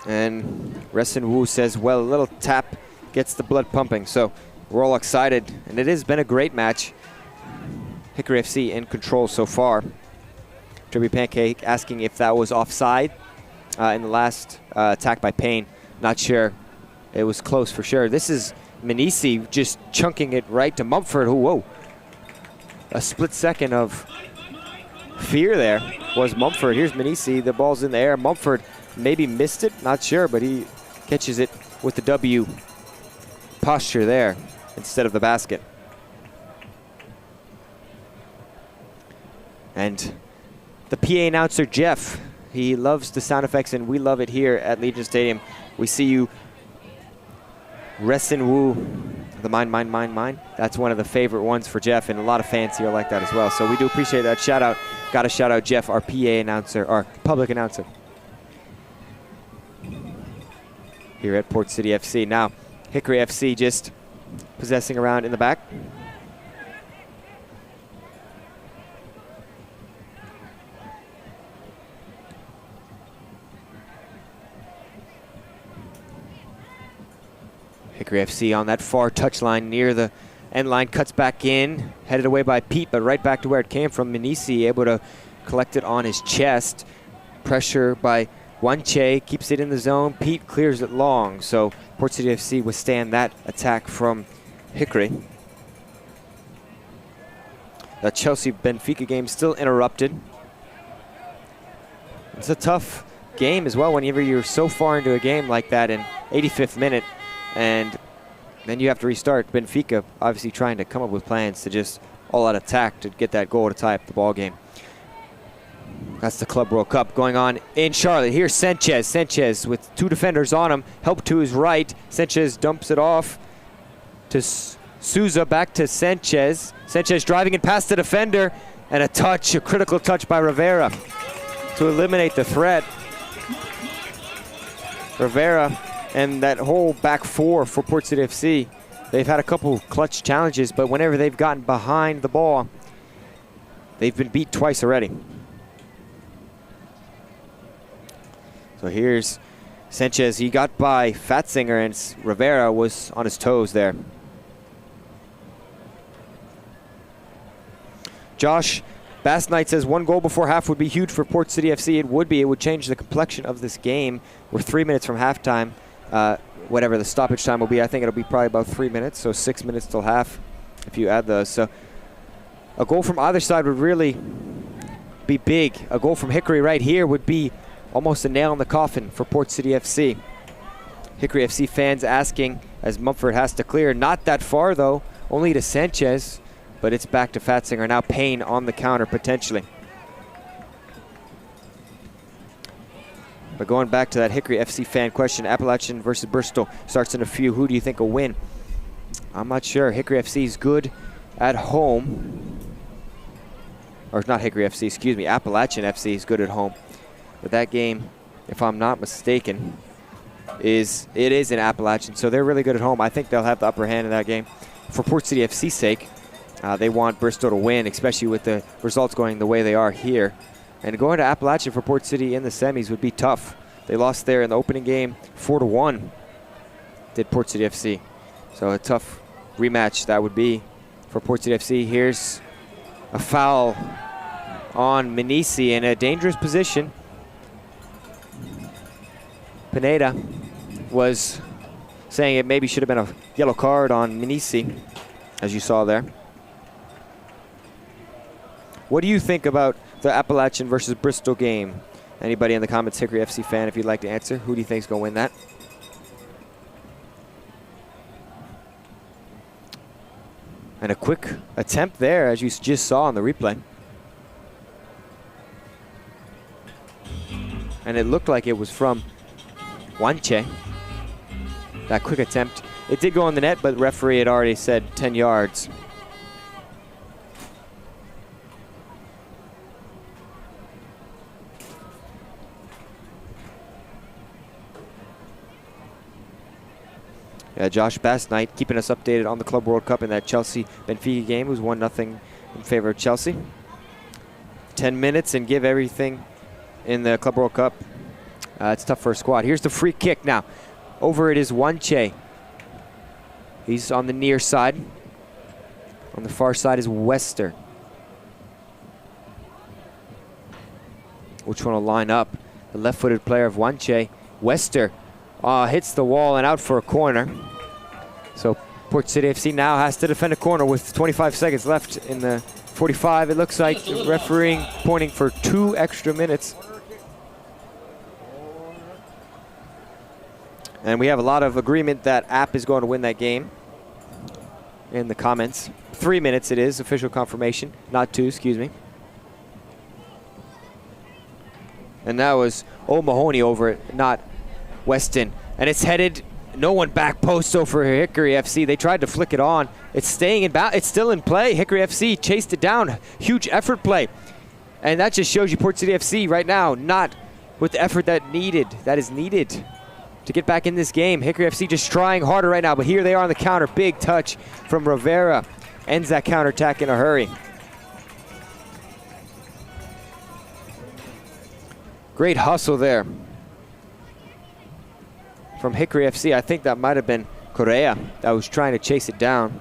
And Reston Wu says, well, a little tap gets the blood pumping. So we're all excited, and it has been a great match. Hickory FC in control so far. Drippy Pancake asking if that was offside in the last attack by Payne. Not sure. It was close for sure. This is Manisi just chunking it right to Mumford, who, whoa. A split second of fear there was Mumford. Here's Manisi, the ball's in the air. Mumford maybe missed it, not sure, but he catches it with the W posture there instead of the basket. And the PA announcer, Jeff, he loves the sound effects, and we love it here at Legion Stadium. We see you, Reston Wu, the mine. That's one of the favorite ones for Jeff, and a lot of fans here like that as well. So we do appreciate that. Shout out, gotta shout out Jeff, our PA announcer, our public announcer here at Port City FC. Now, Hickory FC just possessing around in the back. Hickory FC on that far touchline near the end line, cuts back in, headed away by Pete, but right back to where it came from. Manisi able to collect it on his chest. Pressure by Wanche keeps it in the zone. Pete clears it long. So Port City FC withstand that attack from Hickory. The Chelsea-Benfica game still interrupted. It's a tough game as well whenever you're so far into a game like that in 85th minute, and then you have to restart. Benfica obviously trying to come up with plans to just all-out attack to get that goal to tie up the ball game. That's the Club World Cup going on in Charlotte. Here's Sanchez. Sanchez with two defenders on him. Help to his right. Sanchez dumps it off to Souza. Back to Sanchez. Sanchez driving it past the defender. And a critical touch by Rivera to eliminate the threat. Rivera and that whole back four for Port City FC, they've had a couple clutch challenges, but whenever they've gotten behind the ball, they've been beat twice already. So here's Sanchez. He got by Fatzinger, and Rivera was on his toes there. Josh Bass-Knight says 1 goal before half would be huge for Port City FC. It would be. It would change the complexion of this game. We're 3 minutes from halftime. Whatever the stoppage time will be, I think it'll be probably about 3 minutes, so 6 minutes till half if you add those. So a goal from either side would really be big. A goal from Hickory right here would be almost a nail in the coffin for Port City FC. Hickory FC fans asking as Mumford has to clear. Not that far though, only to Sanchez, but it's back to Fatzinger. Now Payne on the counter potentially. But going back to that Hickory FC fan question, Appalachian versus Bristol starts in a few. Who do you think will win? I'm not sure. Hickory FC is good at home. Or not Hickory FC, excuse me. Appalachian FC is good at home. But that game, if I'm not mistaken, is in Appalachian. So they're really good at home. I think they'll have the upper hand in that game. For Port City FC's sake, they want Bristol to win, especially with the results going the way they are here. And going to Appalachian for Port City in the semis would be tough. They lost there in the opening game 4-1, did Port City FC. So a tough rematch that would be for Port City FC. Here's a foul on Minisi in a dangerous position. Pineda was saying it maybe should have been a yellow card on Minisi, as you saw there. What do you think about the Appalachian versus Bristol game? Anybody in the comments, Hickory FC fan, if you'd like to answer, who do you think is going to win that? And a quick attempt there, as you just saw on the replay. And it looked like it was from Wanche. That quick attempt. It did go on the net, but the referee had already said 10 yards. Josh Bass-Knight keeping us updated on the Club World Cup in that Chelsea-Benfica game. It was 1-0 in favor of Chelsea. 10 minutes and give everything in the Club World Cup. It's tough for a squad. Here's the free kick now. Over it is Wanche. He's on the near side. On the far side is Wester. Which one will line up? The left-footed player of Wanche. Wester hits the wall and out for a corner. So Port City FC now has to defend a corner with 25 seconds left in the 45. It looks like the refereeing pointing for 2 extra minutes. And we have a lot of agreement that App is going to win that game in the comments. 3 minutes it is, official confirmation. Not 2, excuse me. And that was O'Mahony over it, not Weston. And it's headed, no one back post though for Hickory FC. They tried to flick it on. It's staying in bounds. It's still in play. Hickory FC chased it down. Huge effort play. And that just shows you Port City FC right now not with the effort that is needed to get back in this game. Hickory FC just trying harder right now, but here they are on the counter. Big touch from Rivera. Ends that counterattack in a hurry. Great hustle there from Hickory FC. I think that might have been Correa that was trying to chase it down.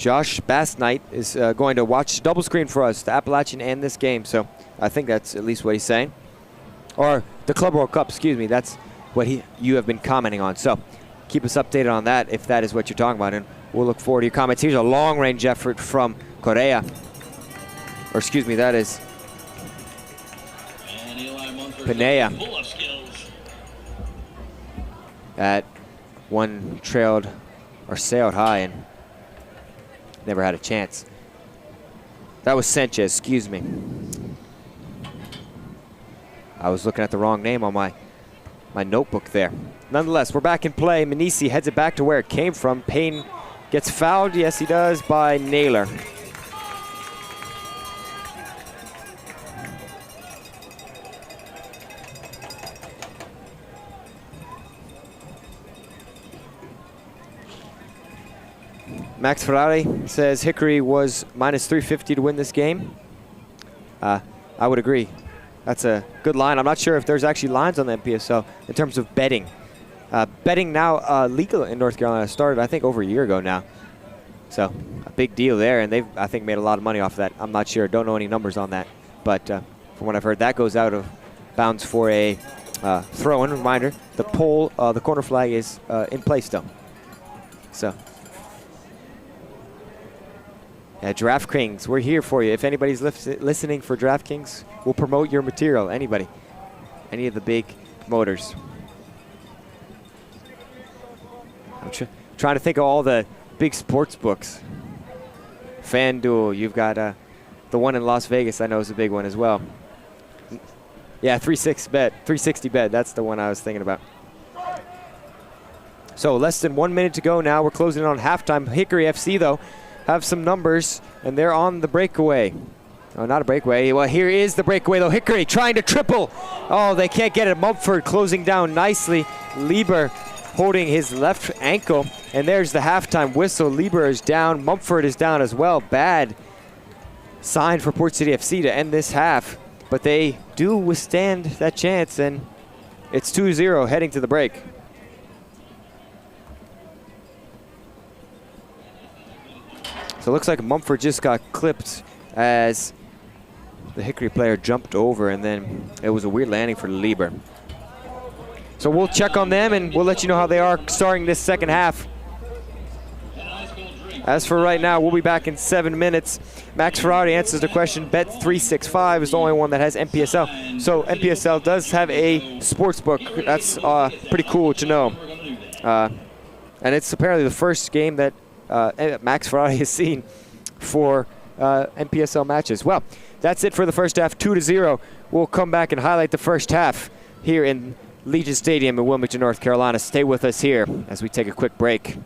Josh Bassnight is going to watch double screen for us, the Appalachian and this game. So I think that's at least what he's saying. Or the Club World Cup, excuse me. That's what you have been commenting on. So keep us updated on that if that is what you're talking about. And we'll look forward to your comments. Here's a long-range effort from Correa. Or excuse me, that is Pinea. That one trailed or sailed high and never had a chance. That was Sanchez, excuse me. I was looking at the wrong name on my notebook there. Nonetheless, we're back in play. Manisi heads it back to where it came from. Payne gets fouled, yes he does, by Naylor. Max Ferrari says Hickory was minus 350 to win this game. I would agree. That's a good line. I'm not sure if there's actually lines on the NPSL in terms of betting. Betting now legal in North Carolina. Started, I think, over a year ago now. So a big deal there, and they've, I think, made a lot of money off of that. I'm not sure. Don't know any numbers on that. But from what I've heard, that goes out of bounds for a throw-in. Reminder, the pole, the corner flag is in place still. So. Yeah, DraftKings, we're here for you. If anybody's listening for DraftKings, we'll promote your material. Anybody. Any of the big promoters. I'm trying to think of all the big sports books. FanDuel, you've got the one in Las Vegas I know is a big one as well. Yeah, 360 bet, that's the one I was thinking about. So less than 1 minute to go now. We're closing in on halftime. Hickory FC, though, have some numbers, and they're on the breakaway. Oh, not a breakaway. Well, here is the breakaway, though. Hickory trying to triple. Oh, they can't get it. Mumford closing down nicely. Lieber holding his left ankle, and there's the halftime whistle. Lieber is down. Mumford is down as well. Bad sign for Port City FC to end this half, but they do withstand that chance, and it's 2-0 heading to the break. So it looks like Mumford just got clipped as the Hickory player jumped over, and then it was a weird landing for Lieber. So we'll check on them, and we'll let you know how they are starting this second half. As for right now, we'll be back in 7 minutes. Max Ferrari answers the question. Bet365 is the only one that has NPSL. So NPSL does have a sports book. That's pretty cool to know. And it's apparently the first game that Max Ferrari has seen for NPSL matches. Well, that's it for the first half, 2-0. We'll come back and highlight the first half here in Legion Stadium in Wilmington, North Carolina. Stay with us here as we take a quick break.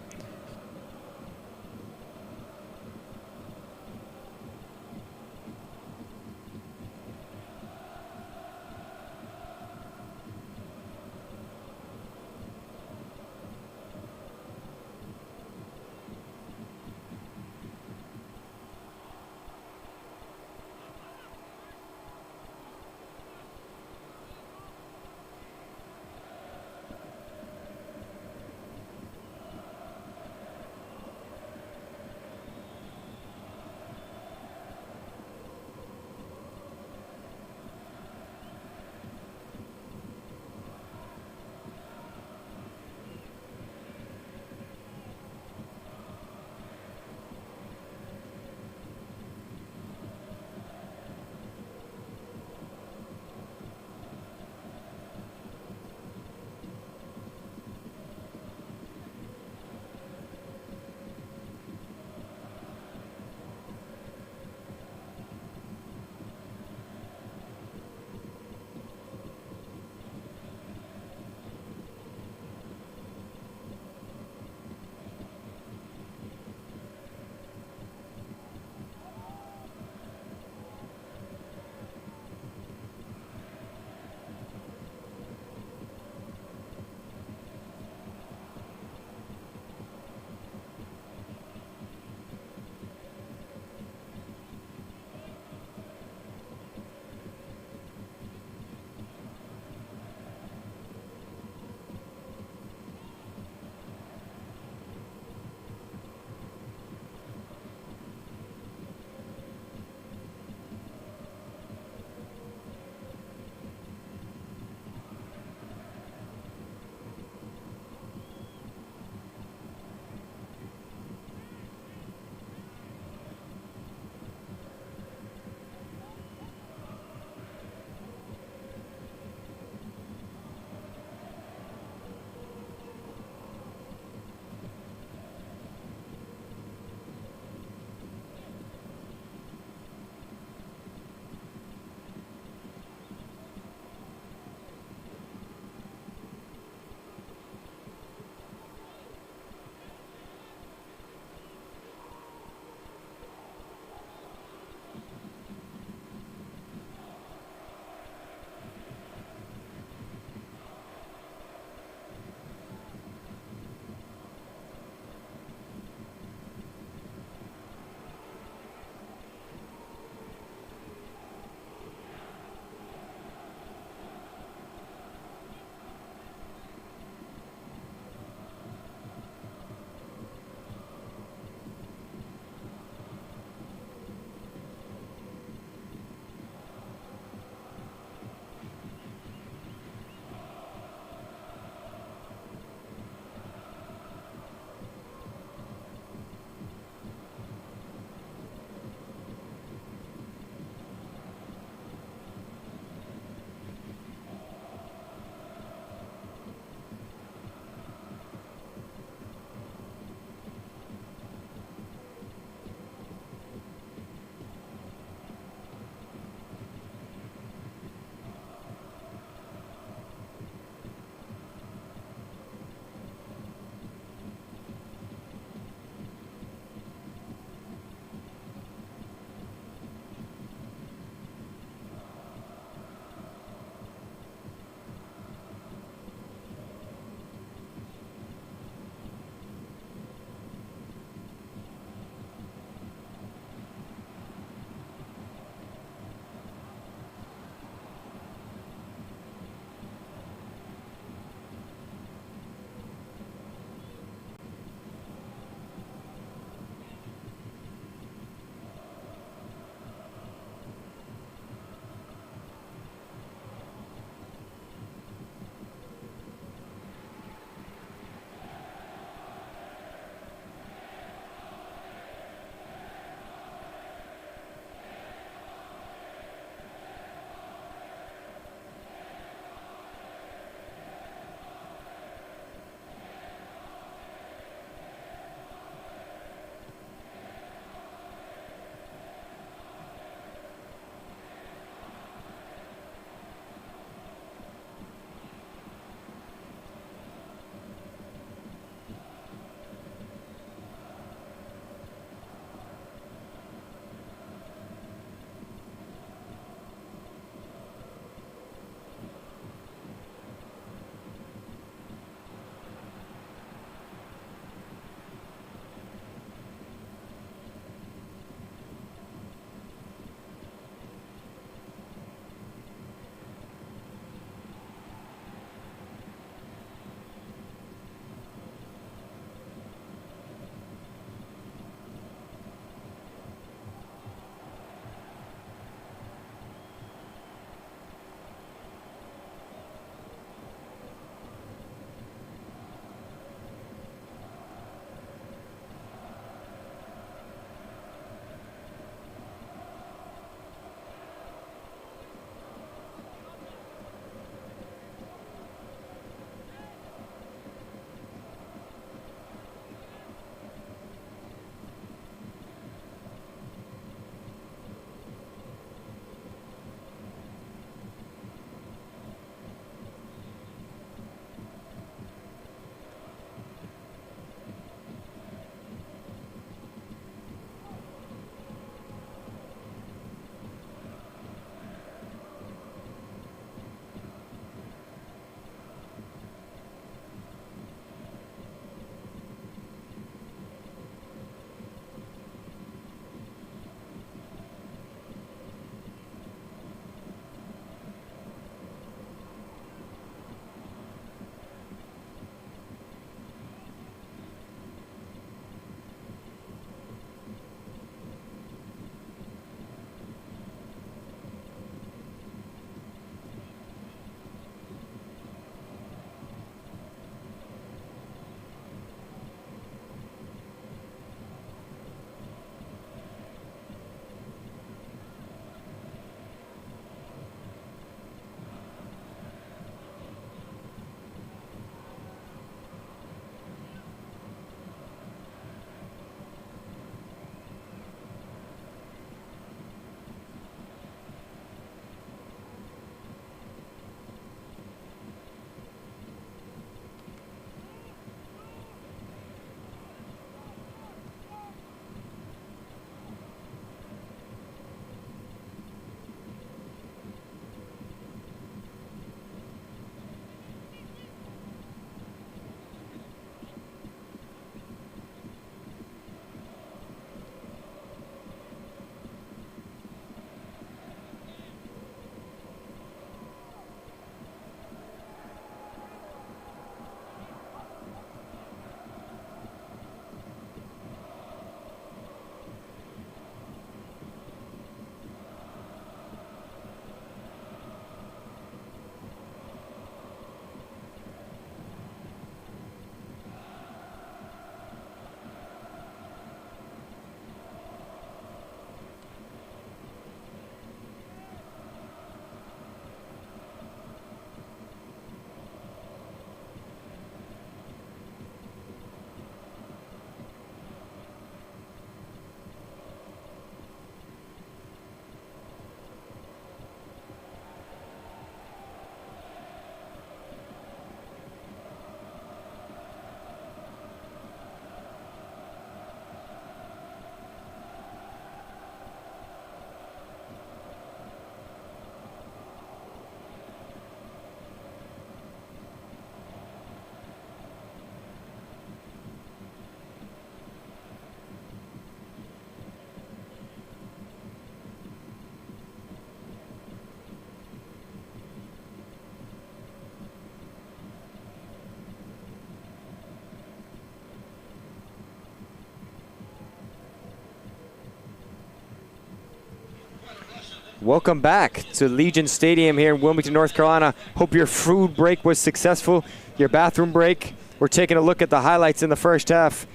Welcome back to Legion Stadium here in Wilmington, North Carolina. Hope your food break was successful, your bathroom break. We're taking a look at the highlights in the first half.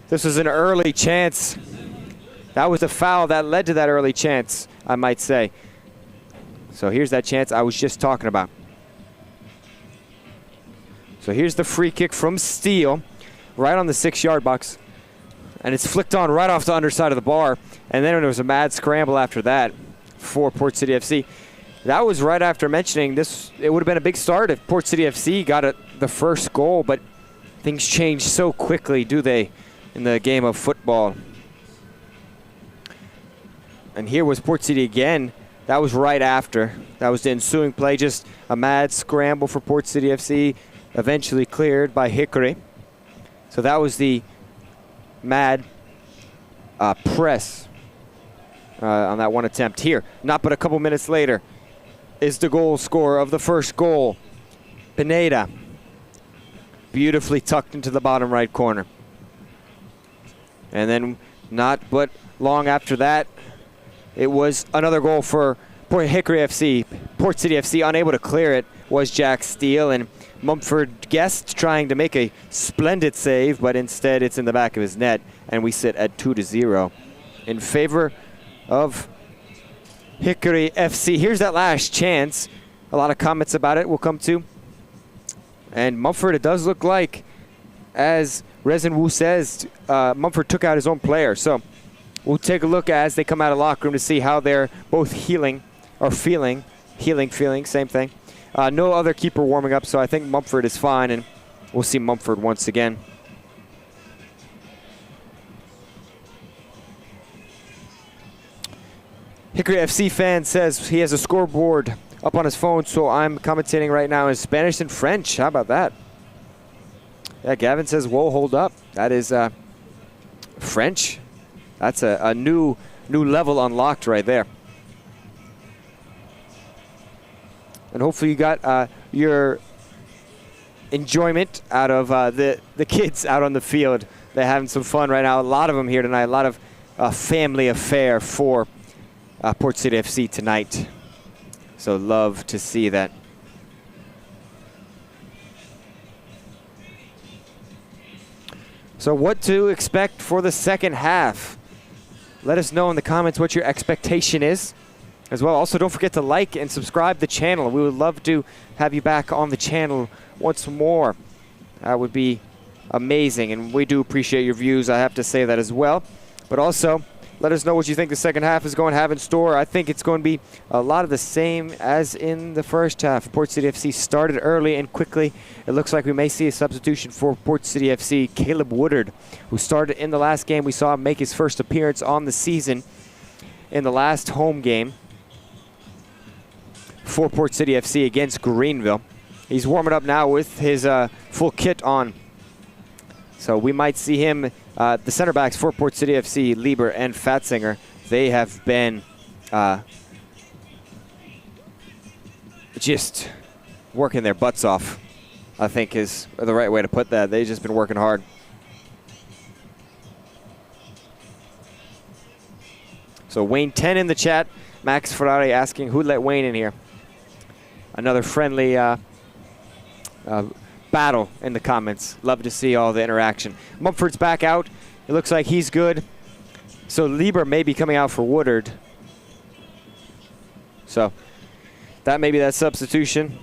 This was an early chance. That was a foul that led to that early chance, I might say. So here's that chance I was just talking about. So here's the free kick from Steele, right on the 6-yard box. And it's flicked on right off the underside of the bar. And then there was a mad scramble after that for Port City FC. That was right after mentioning this. It would have been a big start if Port City FC got the first goal, but things change so quickly, do they, in the game of football. And here was Port City again. That was right after. That was the ensuing play, just a mad scramble for Port City FC, eventually cleared by Hickory. So that was the mad press on that one attempt. Here, not but a couple minutes later, is the goal scorer of the first goal. Pineda, beautifully tucked into the bottom right corner. And then not but long after that, it was another goal for Hickory FC. Port City FC unable to clear it was Jack Steele, and Mumford Guest trying to make a splendid save, but instead it's in the back of his net, and we sit at 2-0 in favor of Hickory FC. Here's that last chance. A lot of comments about it we'll come to. And Mumford, it does look like, as Resin Wu says, Mumford took out his own player. So we'll take a look as they come out of locker room to see how they're both feeling, same thing. No other keeper warming up, so I think Mumford is fine, and we'll see Mumford once again. Hickory FC fan says he has a scoreboard up on his phone, so I'm commentating right now in Spanish and French. How about that? Yeah, Gavin says, whoa, hold up. That is French. That's a new level unlocked right there. And hopefully you got your enjoyment out of the kids out on the field. They're having some fun right now. A lot of them here tonight. A lot of family affair for Port City FC tonight. So love to see that. So what to expect for the second half? Let us know in the comments what your expectation is as well. Also, don't forget to like and subscribe the channel. We would love to have you back on the channel once more. That would be amazing, and we do appreciate your views. I have to say that as well. But also, let us know what you think the second half is going to have in store. I think it's going to be a lot of the same as in the first half. Port City FC started early and quickly. It looks like we may see a substitution for Port City FC. Caleb Woodard, who started in the last game. We saw him make his first appearance on the season in the last home game for Port City FC against Greenville. He's warming up now with his full kit on. So we might see him, the center backs for Port City FC, Lieber and Fatzinger. They have been just working their butts off, I think is the right way to put that. They've just been working hard. So Wayne 10 in the chat. Max Ferrari asking who let Wayne in here. Another friendly battle in the comments. Love to see all the interaction. Mumford's back out. It looks like he's good. So Lieber may be coming out for Woodard. So that may be that substitution.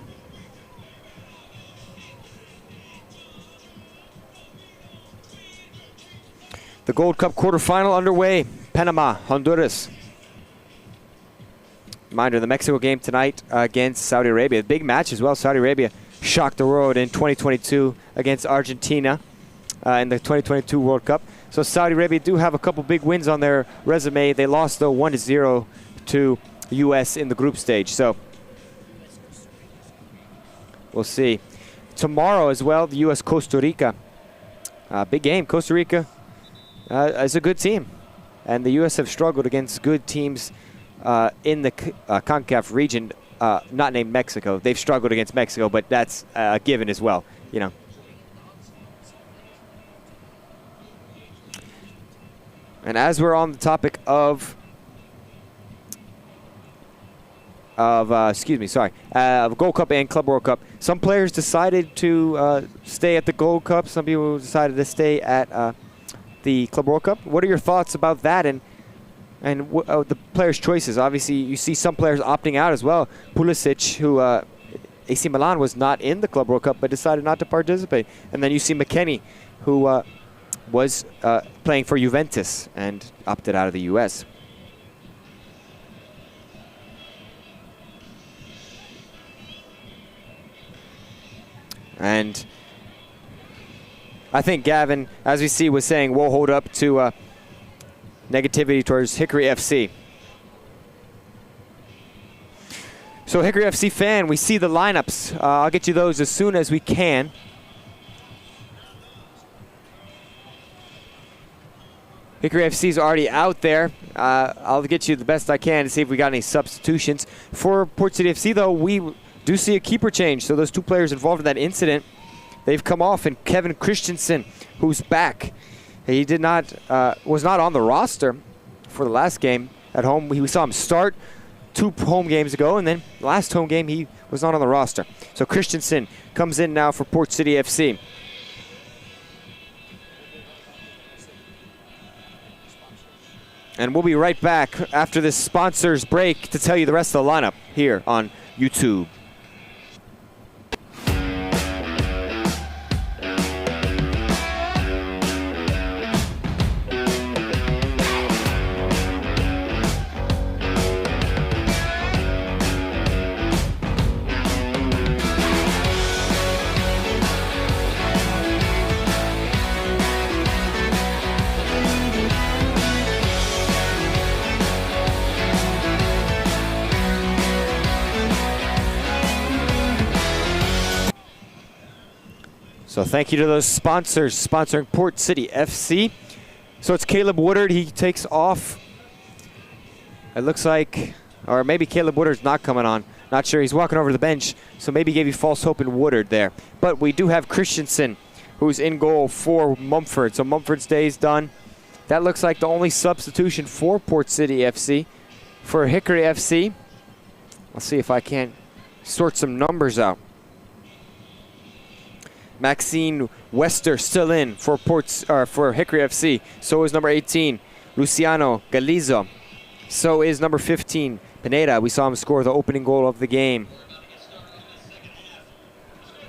The Gold Cup quarterfinal underway. Panama, Honduras. Reminder, the Mexico game tonight against Saudi Arabia. Big match as well. Saudi Arabia shocked the world in 2022 against Argentina in the 2022 World Cup. So Saudi Arabia do have a couple big wins on their resume. They lost, though, 1-0 to U.S. in the group stage. So we'll see. Tomorrow as well, the U.S.-Costa Rica. Big game. Costa Rica is a good team. And the U.S. have struggled against good teams in the CONCACAF region. Not named Mexico. They've struggled against Mexico, but that's a given as well, you know. And as we're on the topic of of Gold Cup and Club World Cup. Some players decided to stay at the Gold Cup. Some people decided to stay at the Club World Cup. What are your thoughts about that and the players' choices? Obviously, you see some players opting out as well. Pulisic, who AC Milan was not in the Club World Cup but decided not to participate. And then you see McKennie, who was playing for Juventus and opted out of the U.S. And I think Gavin, as we see, was saying we'll hold up to negativity towards Hickory FC. So Hickory FC fan, we see the lineups. I'll get you those as soon as we can. Hickory FC is already out there. I'll get you the best I can to see if we got any substitutions. For Port City FC, though, we do see a keeper change. So those two players involved in that incident, they've come off. And Kevin Christensen, who's back, he was not on the roster for the last game at home. We saw him start 2 home games ago, and then last home game he was not on the roster. So Christensen comes in now for Port City FC. And we'll be right back after this sponsors break to tell you the rest of the lineup here on YouTube. So thank you to those sponsors sponsoring Port City FC. So it's Caleb Woodard. He takes off. It looks like, or maybe Caleb Woodard's not coming on. Not sure. He's walking over to the bench. So maybe gave you false hope in Woodard there. But we do have Christensen, who's in goal for Mumford. So Mumford's day is done. That looks like the only substitution for Port City FC. For Hickory FC, I'll see if I can sort some numbers out. Maxine Wester still in for Hickory FC. So is number 18, Luciano Galizzo. So is number 15, Pineda. We saw him score the opening goal of the game.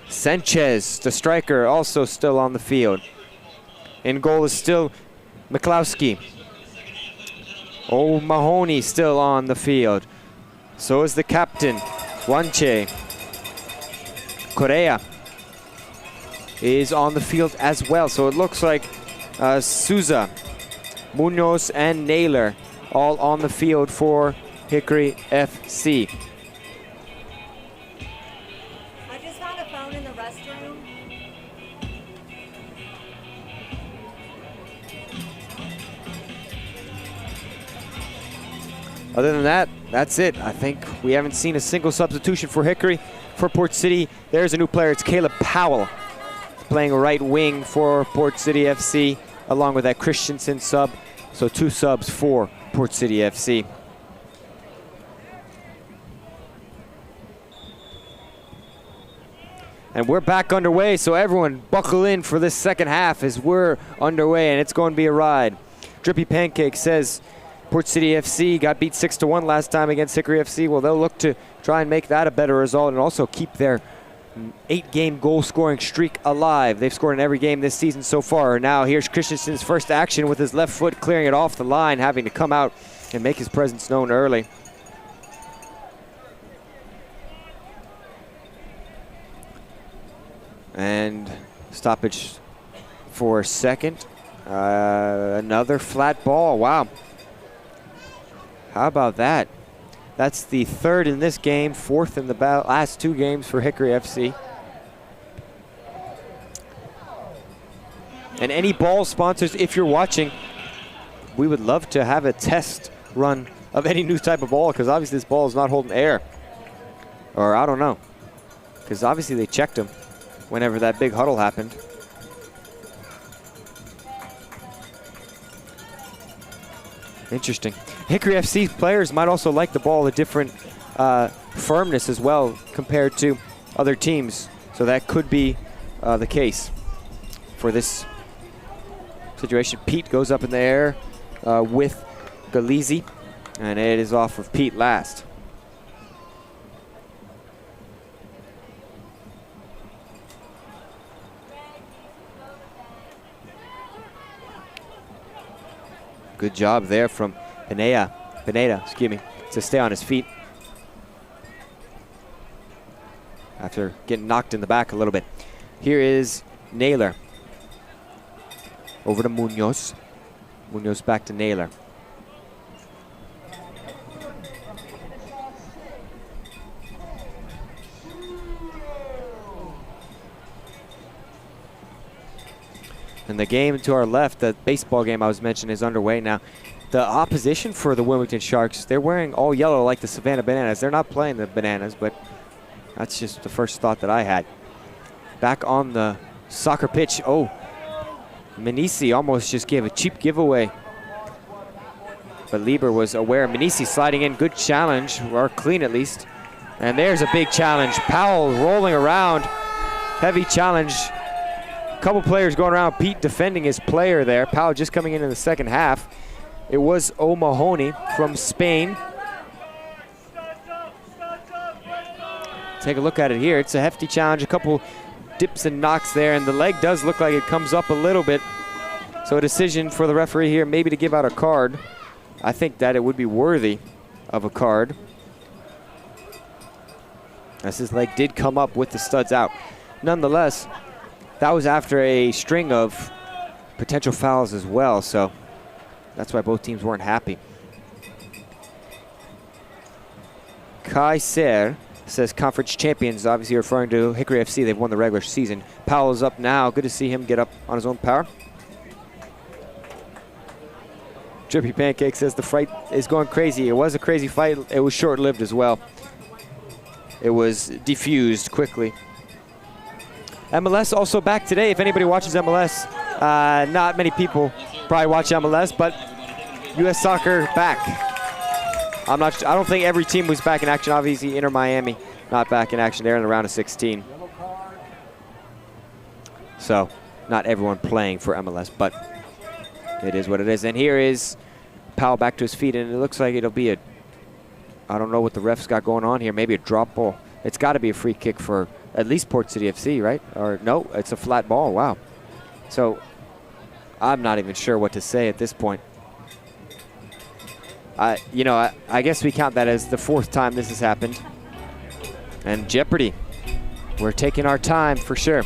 Sanchez, the striker, also still on the field. In goal is still McClowski. Mahoney still on the field. So is the captain, Wanche. Correa is on the field as well. So it looks like Souza, Munoz, and Naylor all on the field for Hickory FC. I just found a phone in the restroom. Other than that, that's it. I think we haven't seen a single substitution for Hickory. For Port City, there's a new player. It's Caleb Powell, playing right wing for Port City FC, along with that Christensen sub. So 2 subs for Port City FC. And we're back underway, so everyone buckle in for this second half as we're underway, and it's going to be a ride. Drippy Pancake says Port City FC got beat 6-1 last time against Hickory FC. Well, they'll look to try and make that a better result and also keep their 8-game goal-scoring streak alive. They've scored in every game this season so far. Now here's Christensen's first action with his left foot clearing it off the line, having to come out and make his presence known early. And stoppage for a second. Another flat ball. Wow. How about that? That's the 3rd in this game, 4th in the last 2 games for Hickory FC. And any ball sponsors, if you're watching, we would love to have a test run of any new type of ball, because obviously this ball is not holding air. Or I don't know, because obviously they checked him whenever that big huddle happened. Interesting. Hickory FC players might also like the ball a different firmness as well compared to other teams. So that could be the case for this situation. Pete goes up in the air with Galizzi, and it is off of Pete last. Good job there from Pineda, excuse me, to stay on his feet after getting knocked in the back a little bit. Here is Naylor. Over to Munoz. Munoz back to Naylor. And the game to our left, the baseball game I was mentioning, is underway now. The opposition for the Wilmington Sharks, they're wearing all yellow like the Savannah Bananas. They're not playing the Bananas, but that's just the first thought that I had. Back on the soccer pitch. Oh, Minisi almost just gave a cheap giveaway. But Lieber was aware. Minisi sliding in. Good challenge, or clean at least. And there's a big challenge. Powell rolling around. Heavy challenge. Couple players going around. Pete defending his player there. Powell just coming in the second half. It was O'Mahony from Spain. Take a look at it here. It's a hefty challenge. A couple dips and knocks there, and the leg does look like it comes up a little bit. So a decision for the referee here, maybe to give out a card. I think that it would be worthy of a card, as his leg did come up with the studs out. Nonetheless, that was after a string of potential fouls as well, so that's why both teams weren't happy. Kaiser says conference champions, obviously referring to Hickory FC. They've won the regular season. Powell is up now. Good to see him get up on his own power. Drippy Pancake says the fight is going crazy. It was a crazy fight. It was short-lived as well. It was diffused quickly. MLS also back today. If anybody watches MLS, not many people probably watch MLS, but U.S. Soccer back. I don't think every team was back in action. Obviously, Inter Miami not back in action there in the round of 16. So, not everyone playing for MLS, but it is what it is. And here is Powell back to his feet, and it looks like it'll be I don't know what the ref's got going on here. Maybe a drop ball. It's got to be a free kick for at least Port City FC, right? Or no, it's a flat ball. Wow. So I'm not even sure what to say at this point. I guess we count that as the fourth time this has happened. And jeopardy. We're taking our time for sure.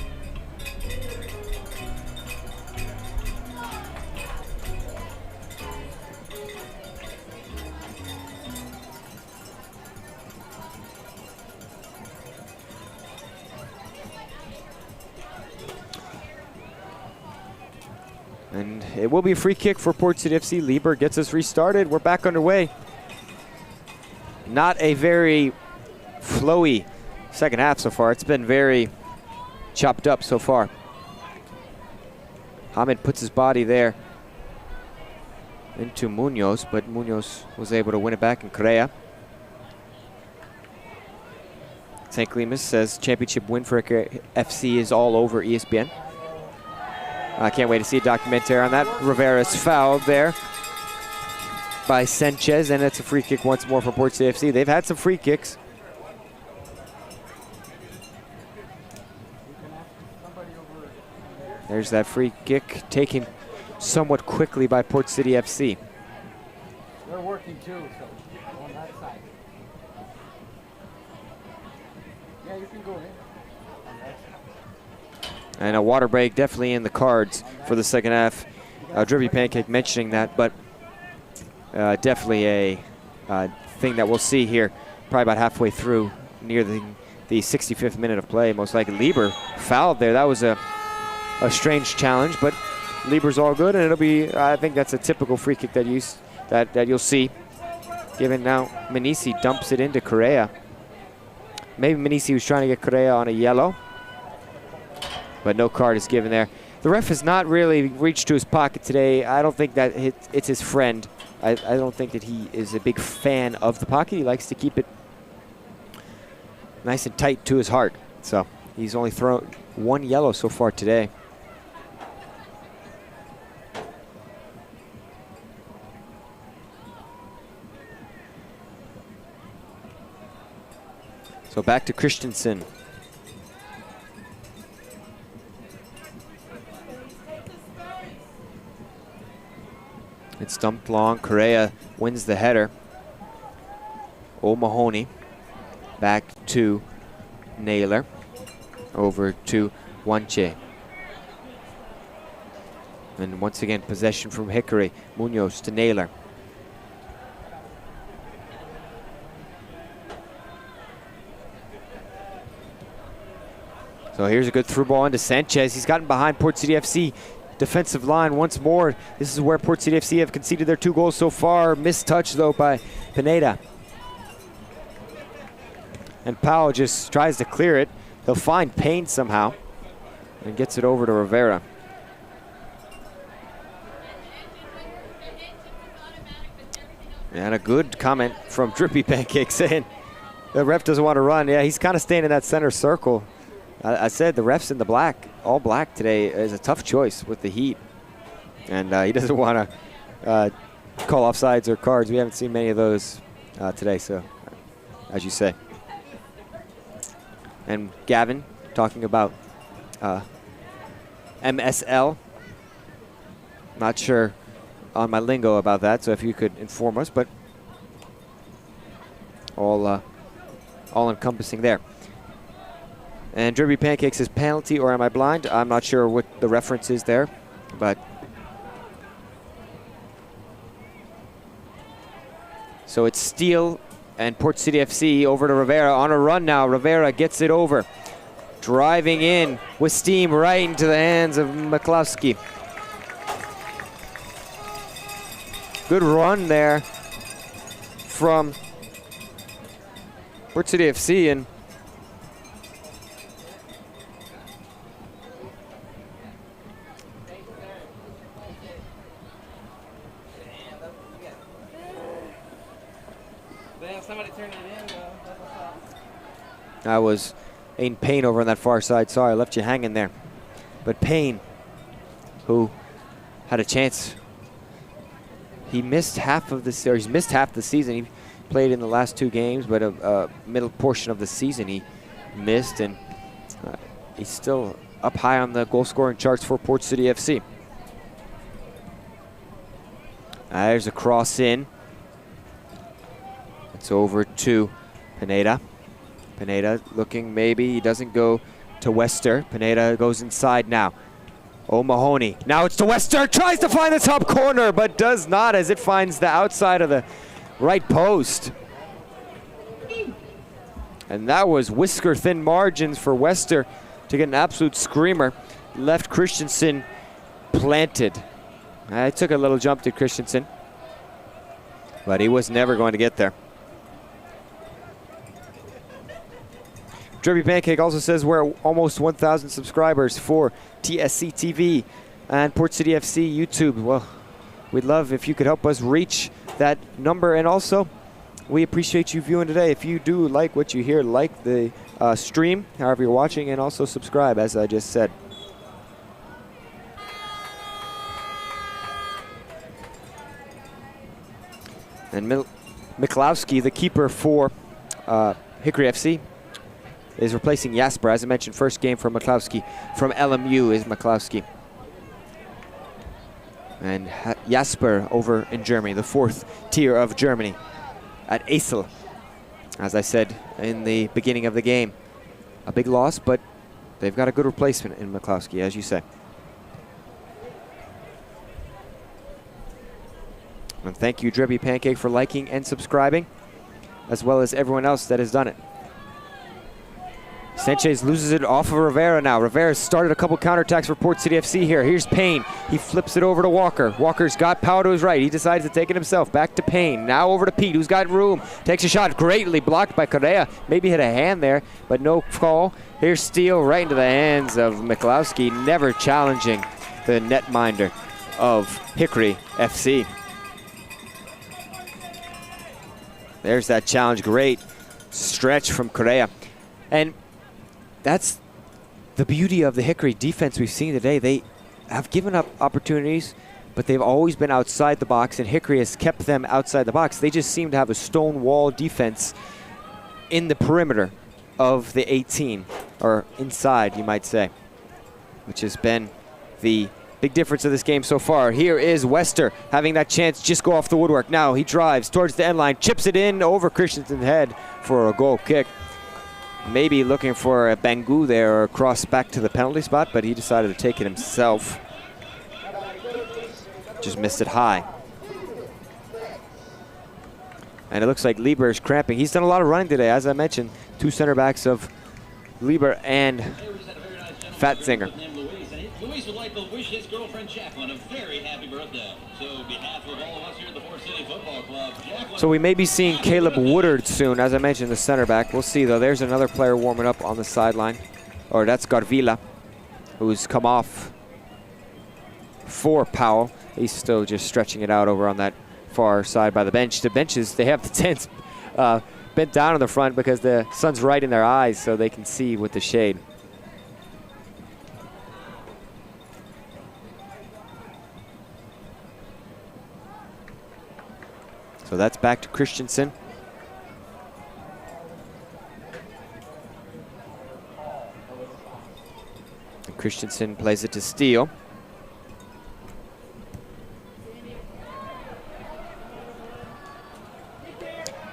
And it will be a free kick for Port City FC. Lieber gets us restarted. We're back underway. Not a very flowy second half so far. It's been very chopped up so far. Hamid puts his body there into Munoz, but Munoz was able to win it back in Correa. St. Clemus says championship win for FC is all over ESPN. I can't wait to see a documentary on that. Rivera's fouled there by Sanchez, and it's a free kick once more for Port City FC. They've had some free kicks. There's that free kick taken somewhat quickly by Port City FC. They're working too, so on that side. Yeah, you can go in. And a water break definitely in the cards for the second half. Drippy Pancake mentioning that, but definitely a thing that we'll see here probably about halfway through, near the 65th minute of play. Most likely Lieber fouled there. That was a strange challenge, but Lieber's all good, and it'll be, I think that's a typical free kick that you'll see. Given now Minisi dumps it into Correa. Maybe Minisi was trying to get Correa on a yellow, but no card is given there. The ref has not really reached to his pocket today. I don't think that it's his friend. I don't think that he is a big fan of the pocket. He likes to keep it nice and tight to his heart. So he's only thrown 1 yellow so far today. So back to Christensen. It's dumped long. Correa wins the header. O'Mahony back to Naylor. Over to Wanche. And once again, possession from Hickory. Munoz to Naylor. So here's a good through ball into Sanchez. He's gotten behind Port City FC defensive line once more. This is where Port City FC have conceded their 2 goals so far. Missed touch though by Pineda. And Powell just tries to clear it. He'll find Payne somehow and gets it over to Rivera. And a good comment from Drippy Pancake saying the ref doesn't want to run. Yeah, he's kind of staying in that center circle. I said the refs in the black, all black today, is a tough choice with the heat. And he doesn't want to call offsides or cards. We haven't seen many of those today, so as you say. And Gavin talking about MSL. Not sure on my lingo about that, so if you could inform us, but all encompassing there. And Drippy Pancake says penalty, or am I blind? I'm not sure what the reference is there, but so it's Steele and Port City FC over to Rivera on a run now. Rivera gets it over, driving in with steam right into the hands of McCluskey. Good run there from Port City FC, and I was Aiden Payne over on that far side. Sorry, I left you hanging there. But Payne, who had a chance, he missed half of the, or he's missed half the season. He played in the last 2 games, but a middle portion of the season he missed, and he's still up high on the goal scoring charts for Port City FC. There's a cross in. It's over to Pineda. Pineda looking, maybe he doesn't go to Wester. Pineda goes inside now. O'Mahony. Now it's to Wester. Tries to find the top corner, but does not, as it finds the outside of the right post. And that was whisker thin margins for Wester to get an absolute screamer. Left Christensen planted. I took a little jump to Christensen, but he was never going to get there. Drippy Pancake also says we're almost 1,000 subscribers for TSC TV and Port City FC YouTube. Well, we'd love if you could help us reach that number, and also we appreciate you viewing today. If you do like what you hear, like the stream, however you're watching, and also subscribe, as I just said. And Miklowski, the keeper for Hickory FC, is replacing Jasper. As I mentioned, first game for Miklowski from LMU is Miklowski. And Jasper over in Germany, the 4th tier of Germany at Esel. As I said in the beginning of the game, a big loss, but they've got a good replacement in Miklowski, as you say. And thank you, Drippy Pancake, for liking and subscribing, as well as everyone else that has done it. Sanchez loses it off of Rivera now. Rivera started a couple counterattacks for Port City FC here. Here's Payne. He flips it over to Walker. Walker's got power to his right. He decides to take it himself. Back to Payne. Now over to Pete, who's got room. Takes a shot. Greatly blocked by Correa. Maybe hit a hand there, but no call. Here's Steele right into the hands of Miklowski, never challenging the netminder of Hickory FC. There's that challenge. Great stretch from Correa. And that's the beauty of the Hickory defense we've seen today. They have given up opportunities, but they've always been outside the box, and Hickory has kept them outside the box. They just seem to have a stone wall defense in the perimeter of the 18, or inside, you might say, which has been the big difference of this game so far. Here is Wester having that chance just go off the woodwork. Now he drives towards the end line, chips it in over Christensen's head for a goal kick. Maybe looking for a Bangu there or a cross back to the penalty spot, but he decided to take it himself. Just missed it high. And it looks like Lieber is cramping. He's done a lot of running today, as I mentioned. 2 center backs of Lieber and Fatzinger. Luis would like to wish his girlfriend Jacqueline a very happy birthday. So on behalf of all of us here at the Fort City Football Club, Jacqueline. So we may be seeing Caleb Woodard soon, as I mentioned, the center back. We'll see, though. There's another player warming up on the sideline. Or that's Garvila, who's come off for Powell. He's still just stretching it out over on that far side by the bench. The benches, they have the tents bent down in the front because the sun's right in their eyes, so they can see with the shade. So that's back to Christensen. And Christensen plays it to Steele.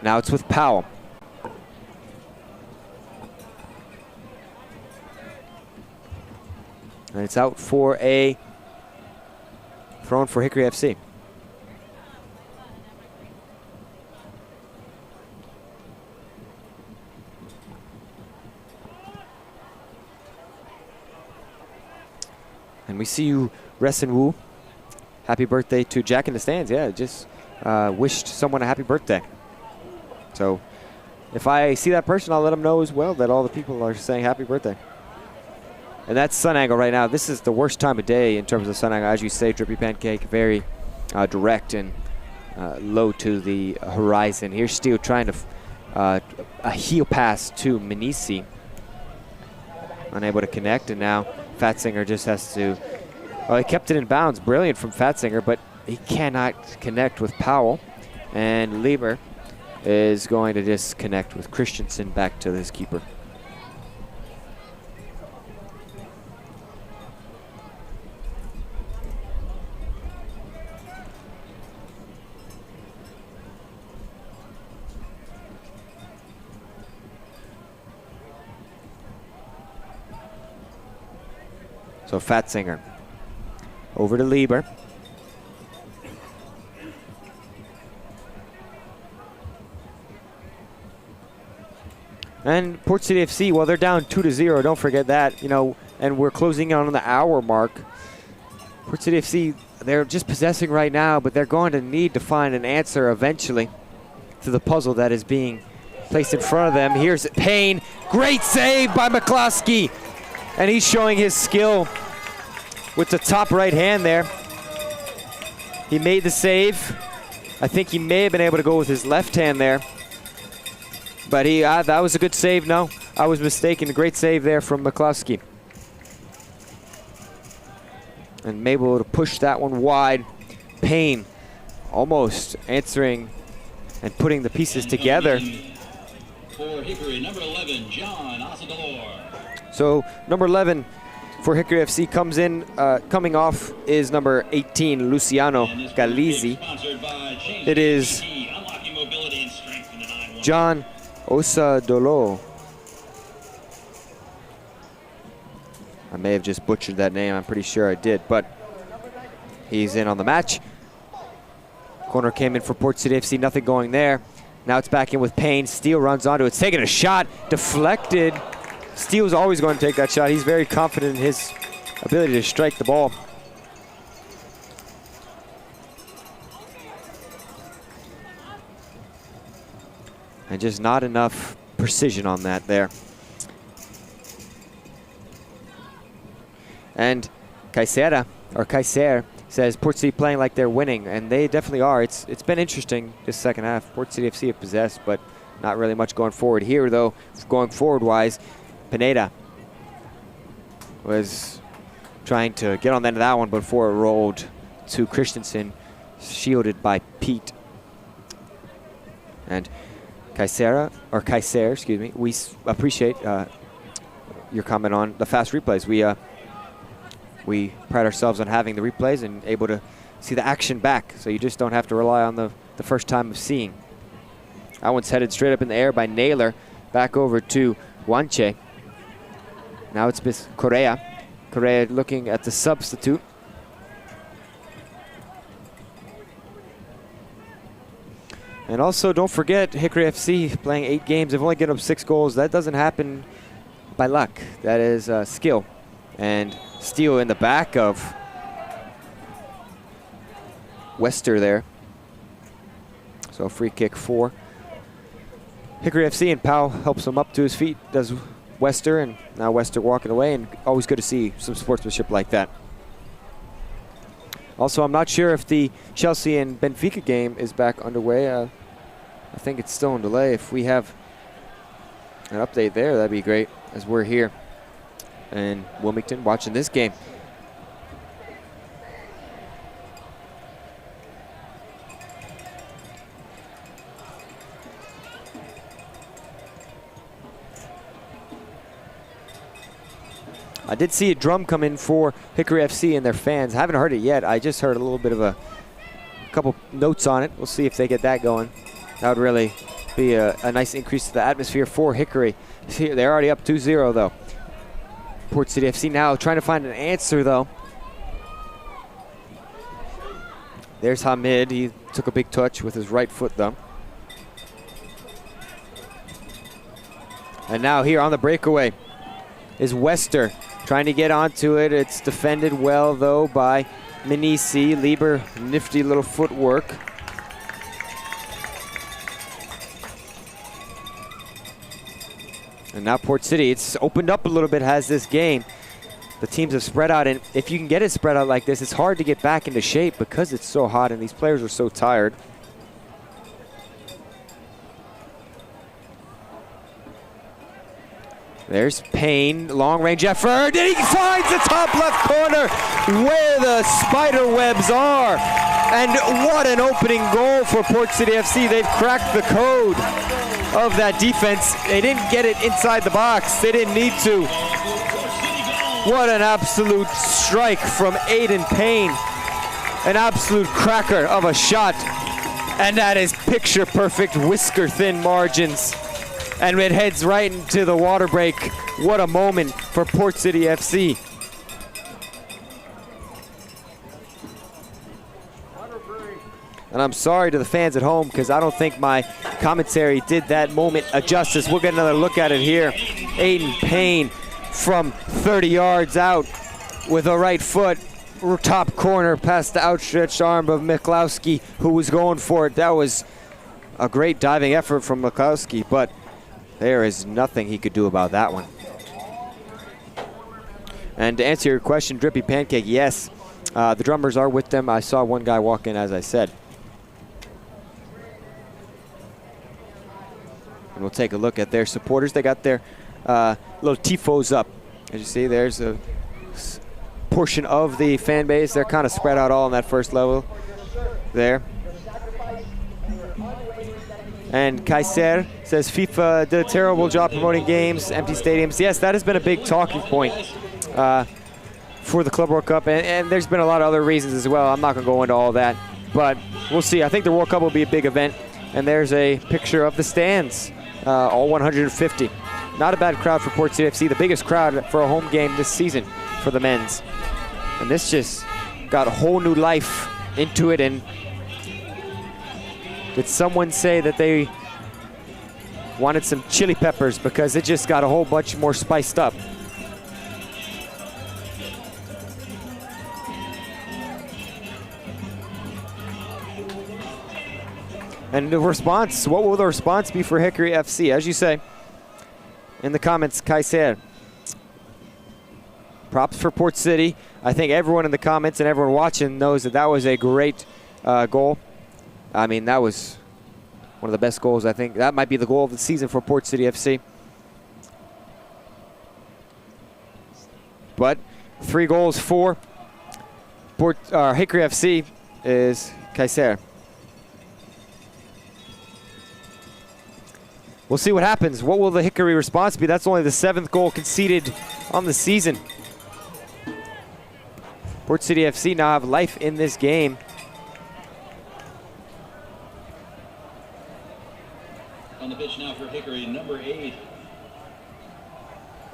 Now it's with Powell. And it's out for a thrown for Hickory FC. And we see you, Resin Wu. Happy birthday to Jack in the stands. Yeah, just wished someone a happy birthday. So if I see that person, I'll let them know as well that all the people are saying happy birthday. And that's sun angle right now. This is the worst time of day in terms of sun angle. As you say, Drippy Pancake, very direct and low to the horizon. Here's Steele trying to a heel pass to Manisi. Unable to connect, and now Fatzinger just has to, well, he kept it in bounds. Brilliant from Fatzinger, but he cannot connect with Powell. And Lieber is going to just connect with Christensen back to his keeper. So Fatzinger over to Lieber. And Port City FC, well, they're down 2-0. Don't forget that, you know, and we're closing in on the hour mark. Port City FC, they're just possessing right now, but they're going to need to find an answer eventually to the puzzle that is being placed in front of them. Here's Payne. Great save by McCloskey. And he's showing his skill with the top right hand there. He made the save. I think he may have been able to go with his left hand there. But he that was a good save. No, I was mistaken. A great save there from McCloskey. And able to push that one wide. Payne almost answering and putting the pieces together. For Hickory, number 11, John Asador. So number 11 for Hickory FC comes in, coming off is number 18, Luciano Galizzi. It is John Osadolo. I may have just butchered that name. I'm pretty sure I did, but he's in on the match. Corner came in for Port City FC, nothing going there. Now it's back in with Payne. Steele runs onto it. It's taking a shot, deflected. Steele's always going to take that shot. He's very confident in his ability to strike the ball. And just not enough precision on that there. And Kaiser says Port City playing like they're winning, and they definitely are. It's been interesting this second half. Port City FC have possessed, but Not really much going forward here, though. Going forward-wise, Pineda was trying to get on the end of that one before it rolled to Christensen, shielded by Pete. And Kaiser, excuse me, we appreciate your comment on the fast replays. We pride ourselves on having the replays and able to see the action back, so you just don't have to rely on the first time of seeing. That one's headed straight up in the air by Naylor, back over to Wanche. Now it's Miss Correa. Correa looking at the substitute. And also, don't forget, Hickory FC playing 8 games. They've only given up 6 goals. That doesn't happen by luck. That is skill. And steal in the back of Wester there. So a free kick for Hickory FC, and Powell helps him up to his feet, does Wester, and now Wester walking away, and always good to see some sportsmanship like that. Also, I'm not sure if the Chelsea and Benfica game is back underway. I think it's still in delay. If we have an update there, that'd be great, as we're here in Wilmington watching this game. I did see a drum come in for Hickory FC and their fans. I haven't heard it yet. I just heard a little bit of a couple notes on it. We'll see if they get that going. That would really be a nice increase to the atmosphere for Hickory. See, they're already up 2-0 though. Port City FC now trying to find an answer though. There's Hamid. He took a big touch with his right foot though. And now here on the breakaway is Wester. Trying to get onto it. It's defended well, though, by Minisi. Lieber, nifty little footwork. And now Port City, it's opened up a little bit, has this game. The teams have spread out, and if you can get it spread out like this, it's hard to get back into shape because it's so hot and these players are so tired. There's Payne, long-range effort, and he finds the top left corner where the spider webs are. And what an opening goal for Port City FC. They've cracked the code of that defense. They didn't get it inside the box. They didn't need to. What an absolute strike from Aiden Payne. An absolute cracker of a shot. And that is picture-perfect, whisker-thin margins. And it heads right into the water break. What a moment for Port City FC. And I'm sorry to the fans at home because I don't think my commentary did that moment a justice. We'll get another look at it here. Aiden Payne from 30 yards out with a right foot. Top corner past the outstretched arm of Miklowski, who was going for it. That was a great diving effort from Miklowski, but there is nothing he could do about that one. And to answer your question, Drippy Pancake, yes, the drummers are with them. I saw one guy walk in, as I said. And we'll take a look at their supporters. They got their little tifos up. As you see, there's a portion of the fan base. They're kind of spread out all on that first level there. And Kaiser says FIFA did a terrible job promoting games, empty stadiums. Yes, that has been a big talking point for the Club World Cup, and there's been a lot of other reasons as well. I'm not going to go into all that, but we'll see. I think the World Cup will be a big event, and there's a picture of the stands, all 150. Not a bad crowd for Port City FC, the biggest crowd for a home game this season for the men's. And this just got a whole new life into it, and did someone say that they wanted some chili peppers because it just got a whole bunch more spiced up? And the response, what will the response be for Hickory FC? As you say in the comments, Kaiser. Props for Port City. I think everyone in the comments and everyone watching knows that that was a great goal. I mean, that was One of the best goals, I think. That might be the goal of the season for Port City FC. But 3 goals for Hickory FC is Kaiser. We'll see what happens. What will the Hickory response be? That's only the 7th goal conceded on the season. Port City FC now have life in this game. On the pitch now for Hickory, number 8.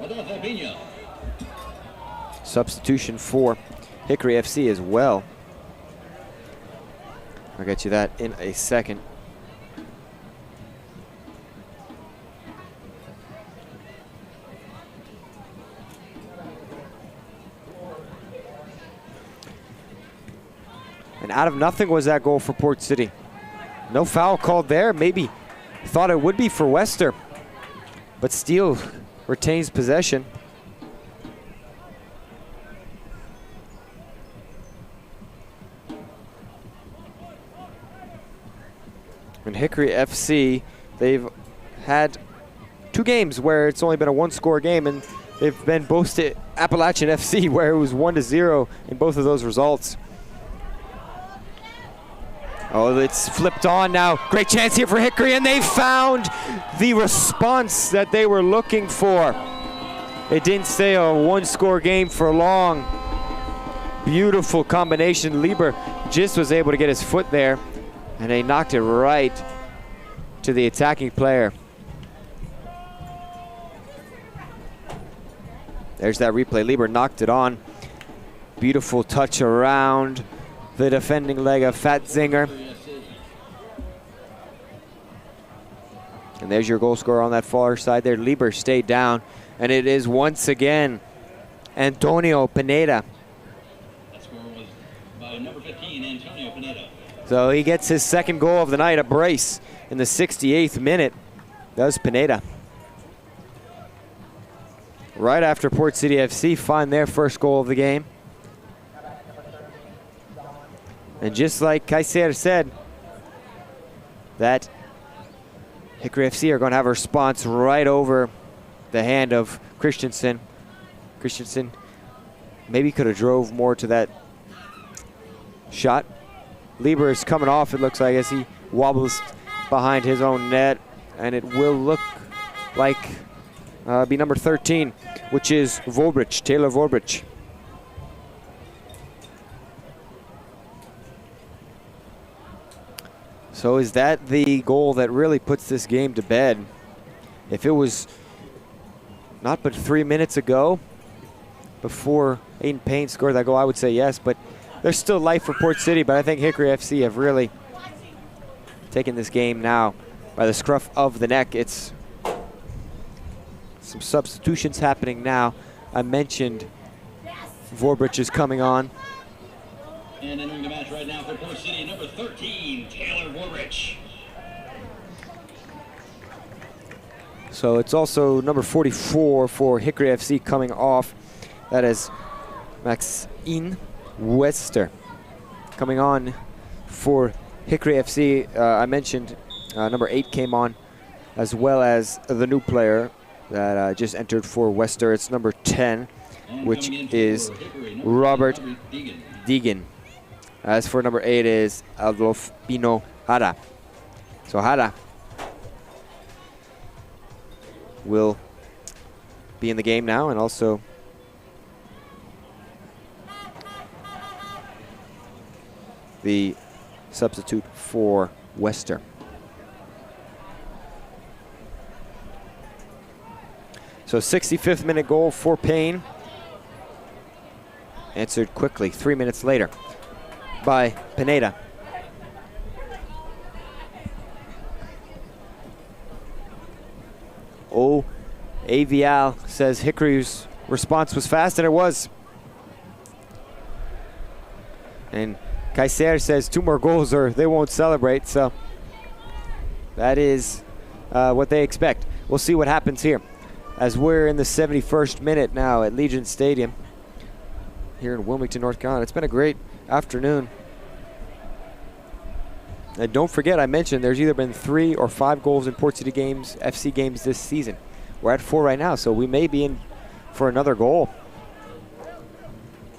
Rodolfo Pino. Substitution for Hickory FC as well. I'll get you that in a second. And out of nothing was that goal for Port City. No foul called there. Maybe thought it would be for Wester, but Steele retains possession. And Hickory FC, they've had 2 games where it's only been a 1-score game, and they've been both to Appalachian FC where it was 1-0 in both of those results. Oh, it's flipped on now. Great chance here for Hickory, and they found the response that they were looking for. It didn't stay a 1-score game for long. Beautiful combination. Lieber just was able to get his foot there, and they knocked it right to the attacking player. There's that replay. Lieber knocked it on. Beautiful touch around the defending leg of Fatzinger. And there's your goal scorer on that far side there. Lieber stayed down, and it is once again Antonio Pineda. That score was by number 15, Antonio Pineda. So he gets his 2nd goal of the night, a brace in the 68th minute. Does Pineda. Right after Port City FC find their 1st goal of the game. And just like Kaiser said, that Hickory FC are going to have a response right over the hand of Christensen. Christensen maybe could have drove more to that shot. Lieber is coming off, it looks like, as he wobbles behind his own net. And it will look like be number 13, which is Volbrich, Taylor Volbrich. So is that the goal that really puts this game to bed? If it was not but 3 minutes ago, before Aiden Payne scored that goal, I would say yes, but there's still life for Port City, but I think Hickory FC have really taken this game now by the scruff of the neck. It's some substitutions happening now. I mentioned Vorbrich is coming on. And entering the match right now for Port City, number 13, Taylor Vorbrich. So it's also number 44 for Hickory FC coming off. That is Maxine Wester coming on for Hickory FC. I mentioned number 8 came on, as well as the new player that just entered for Wester. It's number 10, which is Robert Deegan. As for number 8 is Adolf Pino Hara. So Hara will be in the game now, and also the substitute for Wester. So 65th minute goal for Payne. Answered quickly 3 minutes later by Pineda. Oh, Avial says Hickory's response was fast, and it was. And Kaiser says 2 more goals or they won't celebrate, so that is what they expect. We'll see what happens here as we're in the 71st minute now at Legion Stadium here in Wilmington, North Carolina. It's been a great afternoon And don't forget, I mentioned there's either been 3 or 5 goals in Port City games, FC games this season. We're at 4 right now, so we may be in for another goal.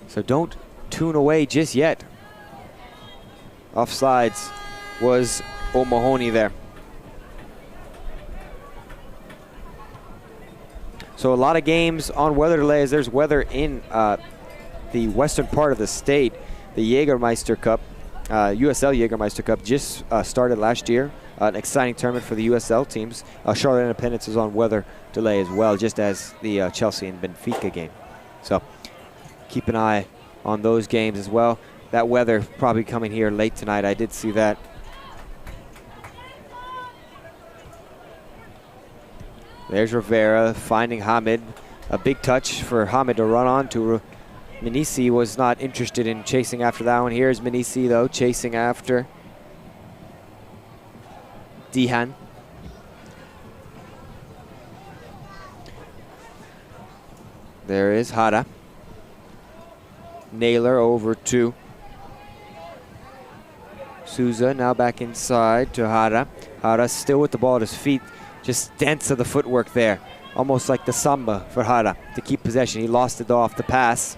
So don't tune away just yet. Offsides was O'Mahony there. So a lot of games on weather delays. There's weather in the western part of the state. The Jägermeister Cup, USL Jägermeister Cup just started last year. An exciting tournament for the USL teams. Charlotte Independence is on weather delay as well, just as the Chelsea and Benfica game. So keep an eye on those games as well. That weather probably coming here late tonight. I did see that. There's Rivera finding Hamid. A big touch for Hamid to run on to. Minisi was not interested in chasing after that one. Here's Minisi, though, chasing after Dihan. There is Hara. Naylor over to Souza, now back inside to Hara. Hara still with the ball at his feet. Just dents of the footwork there. Almost like the samba for Hara to keep possession. He lost it off the pass.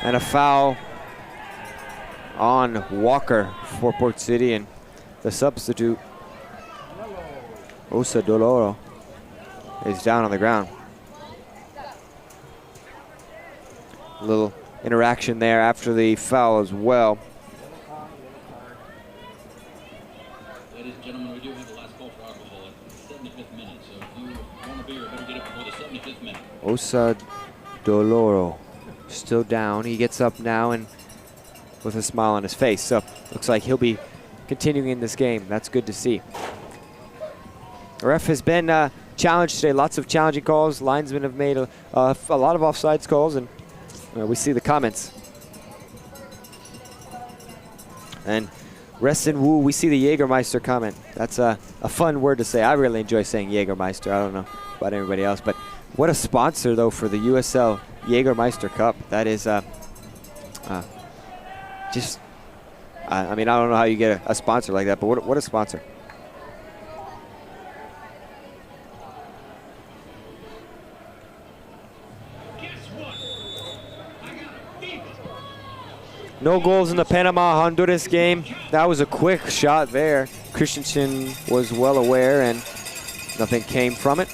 And a foul on Walker for Port City, and the substitute, Osa Doloro, is down on the ground. A little interaction there after the foul as well. Ladies and gentlemen, we do have the last call for alcohol at the 75th minute, so if you want a beer, better get it before the 75th minute. Osa Doloro still down. He gets up now and with a smile on his face. So looks like he'll be continuing in this game. That's good to see. The ref has been challenged today. Lots of challenging calls. Linesmen have made a lot of offsides calls, and we see the comments. And Reston Wu, we see the Jägermeister comment. That's a fun word to say. I really enjoy saying Jägermeister. I don't know about everybody else, but what a sponsor, though, for the USL Jägermeister Cup. That is just, I mean, I don't know how you get a sponsor like that, but what a sponsor. No goals in the Panama-Honduras game. That was a quick shot there. Christensen was well aware, and nothing came from it.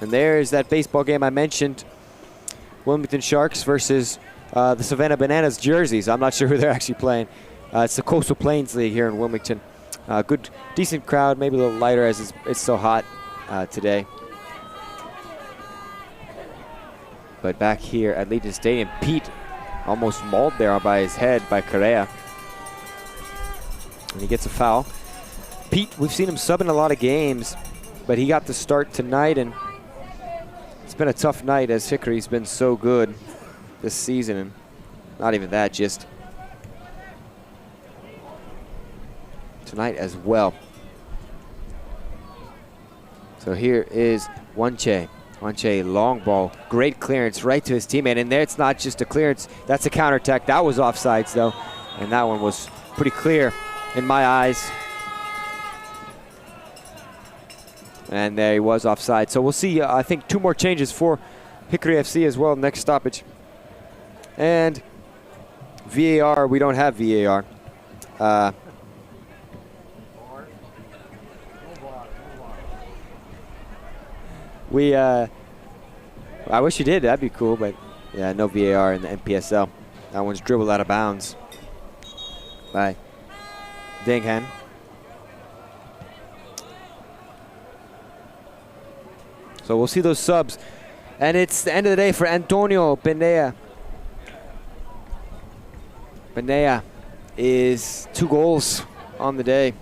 And there's that baseball game I mentioned. Wilmington Sharks versus the Savannah Bananas jerseys. I'm not sure who they're actually playing. It's the Coastal Plains League here in Wilmington. Good, decent crowd, maybe a little lighter as it's so hot today. But back here at Legion Stadium, Pete almost mauled there by his head by Correa. And he gets a foul. Pete, we've seen him sub in a lot of games, but he got the start tonight, and it's been a tough night as Hickory's been so good this season. And not even that, just tonight as well. So here is Wanche. Wanche, long ball, great clearance right to his teammate. And there it's not just a clearance, that's a counterattack. That was offsides, though. And that one was pretty clear in my eyes. And there he was offside. So we'll see, I think, 2 more changes for Hickory FC as well, next stoppage. And VAR, we don't have VAR. I wish you did, that'd be cool, but yeah, no VAR in the NPSL. That one's dribbled out of bounds by Dinghan. So we'll see those subs. And it's the end of the day for Antonio Benea. Benea is 2 goals on the day.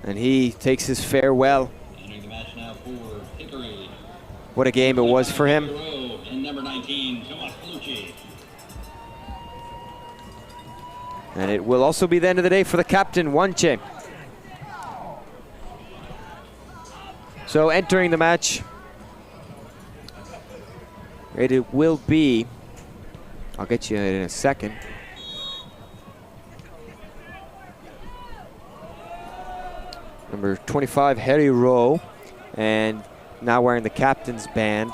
And he takes his farewell. Entering the match now for Hickory. What a game it was for him. And number 19, Tomas Bellucci. And it will also be the end of the day for the captain, Wanche. So entering the match It will be, I'll get you in a second. Number 25, Harry Rowe, and now wearing the captain's band.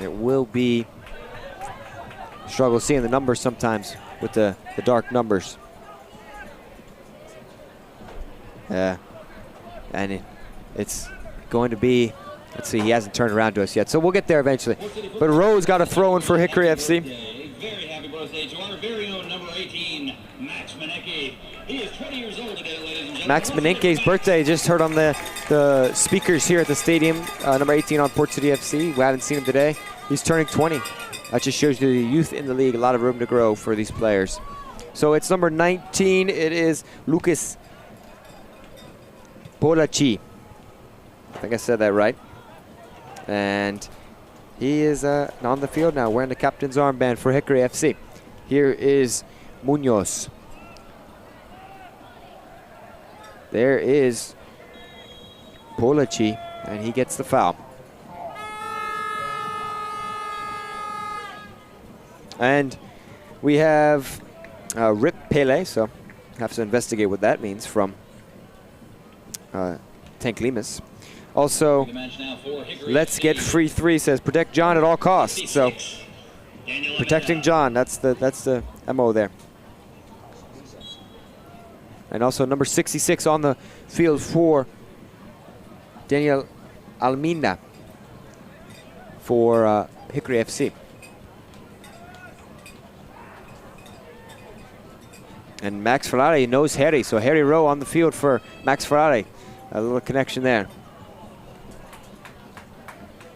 It will be, struggle seeing the numbers sometimes with the dark numbers. And it's going to be, let's see, he hasn't turned around to us yet, so we'll get there eventually. But Rowe's got a throw in for Hickory FC. Very happy birthday to our very own number 18, Max Menenke. He is 20 years old today, ladies and gentlemen. Max Menenke's birthday, just heard on the speakers here at the stadium. Number 18 on Port City FC. We haven't seen him today. He's turning 20. That just shows you the youth in the league, a lot of room to grow for these players. So it's number 19. It is Lucas Polaci. I think I said that right. And he is on the field now, wearing the captain's armband for Hickory FC. Here is Munoz. There is Polaci, and he gets the foul. And we have Rip Pele, so have to investigate what that means from Tank Limas. Also, let's get free three, says protect John at all costs. So protecting John, that's the MO there. And also number 66 on the field for Daniel Almeida for Hickory FC. And Max Ferrari knows Harry, so Harry Rowe on the field for Max Ferrari. A little connection there.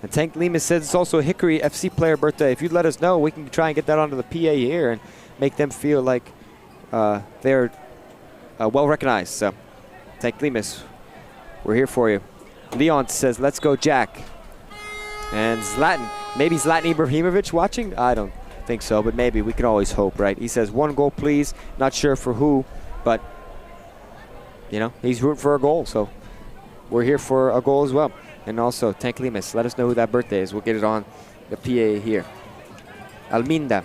And Tank Limas says it's also a Hickory FC player birthday. If you'd let us know, we can try and get that onto the PA here and make them feel like they're well recognized. So, Tank Limas, we're here for you. Leon says, let's go Jack. And Zlatan, maybe Zlatan Ibrahimovic watching? I don't think so, but maybe. We can always hope, right? He says, one goal, please. Not sure for who, but, you know, he's rooting for a goal, so we're here for a goal as well. And also, Tank Limas, let us know who that birthday is. We'll get it on the PA here. Almeida,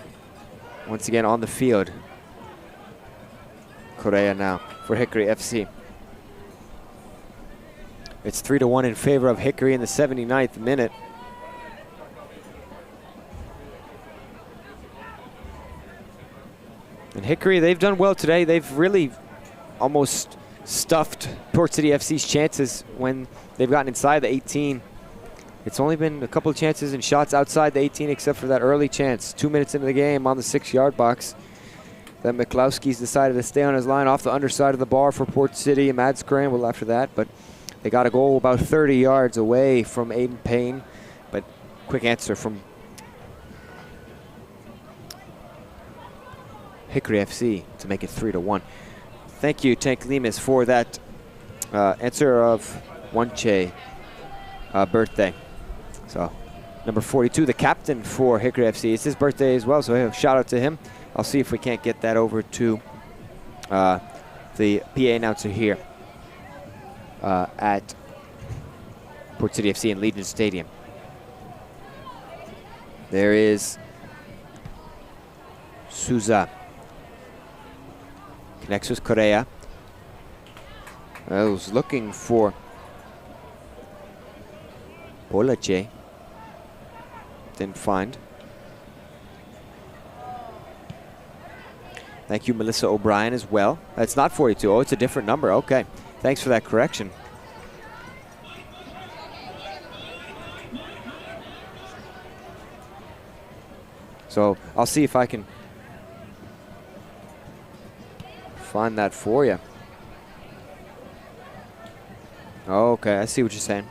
once again on the field. Correa now for Hickory FC. It's 3-1 in favor of Hickory in the 79th minute. And Hickory, they've done well today. They've really almost stuffed Port City FC's chances when they've gotten inside the 18. It's only been a couple of chances and shots outside the 18 except for that early chance. 2 minutes into the game on the 6-yard box. Then Miklowski's decided to stay on his line off the underside of the bar for Port City. A mad scramble after that, but they got a goal about 30 yards away from Aiden Payne. But quick answer from Hickory FC to make it 3-1. Thank you, Tank Limas, for that answer of Wanche birthday. So, number 42, the captain for Hickory FC. It's his birthday as well, so a shout out to him. I'll see if we can't get that over to the PA announcer here at Port City FC in Legion Stadium. There is Souza. Connects with Correa. I was looking for Polache. Didn't find. Thank you, Melissa O'Brien, as well. That's not 42. Oh, it's a different number. Okay. Thanks for that correction. So I'll see if I can find that for you. Okay, I see what you're saying.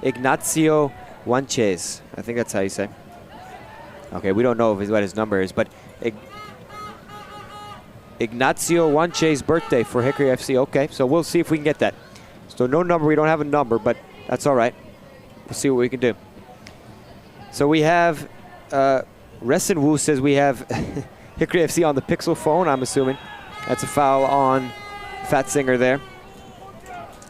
Ignacio Wanches. I think that's how you say. Okay, we don't know what his number is, but Ignacio Wanche's birthday for Hickory FC. Okay, so we'll see if we can get that. So no number, we don't have a number, but that's all right. We'll see what we can do. So we have, Resin Wu says we have Hickory FC on the Pixel phone, I'm assuming. That's a foul on Fat Singer there.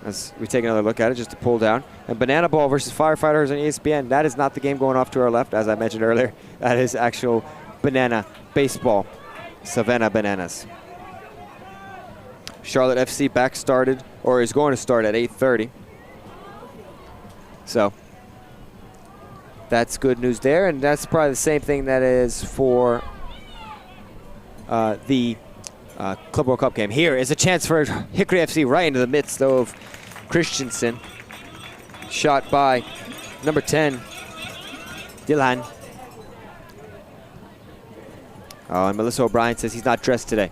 as we take another look at it, just to pull down. And Banana Ball versus Firefighters on ESPN. That is not the game going off to our left, as I mentioned earlier. That is actual banana baseball. Savannah Bananas. Charlotte FC back started, or is going to start at 8:30. So that's good news there, and that's probably the same thing that is for the Club World Cup game. Here is a chance for Hickory FC right into the midst of Christensen. Shot by number 10, Dylan. Oh, and Melissa O'Brien says he's not dressed today.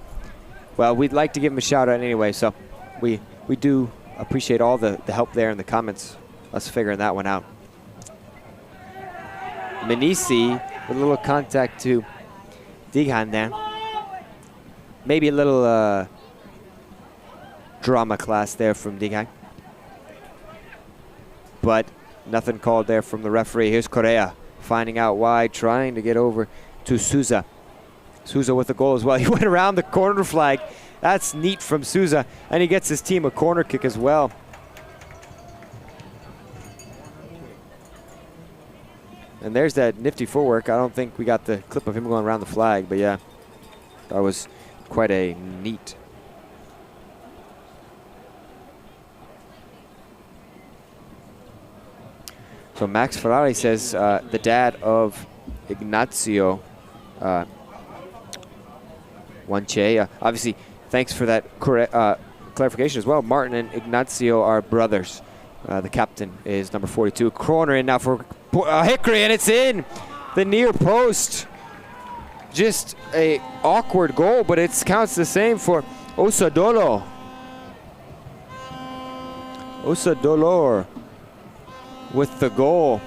Well, we'd like to give him a shout out anyway, so we do appreciate all the help there in the comments, us figuring that one out. Manisi with a little contact to Dighan there. Maybe a little drama class there from Dighan. But nothing called there from the referee. Here's Correa finding out why, trying to get over to Souza. Souza with the goal as well. He went around the corner flag. That's neat from Souza. And he gets his team a corner kick as well. And there's that nifty footwork. I don't think we got the clip of him going around the flag, but yeah, that was quite a neat. So Max Ferrari says the dad of Ignacio Wanche. Obviously, thanks for that clarification as well. Martin and Ignacio are brothers. The captain is number 42. Corner in now for Hickory, and it's in the near post. Just a awkward goal, but it counts the same for Osadolo. Osadolor with the goal.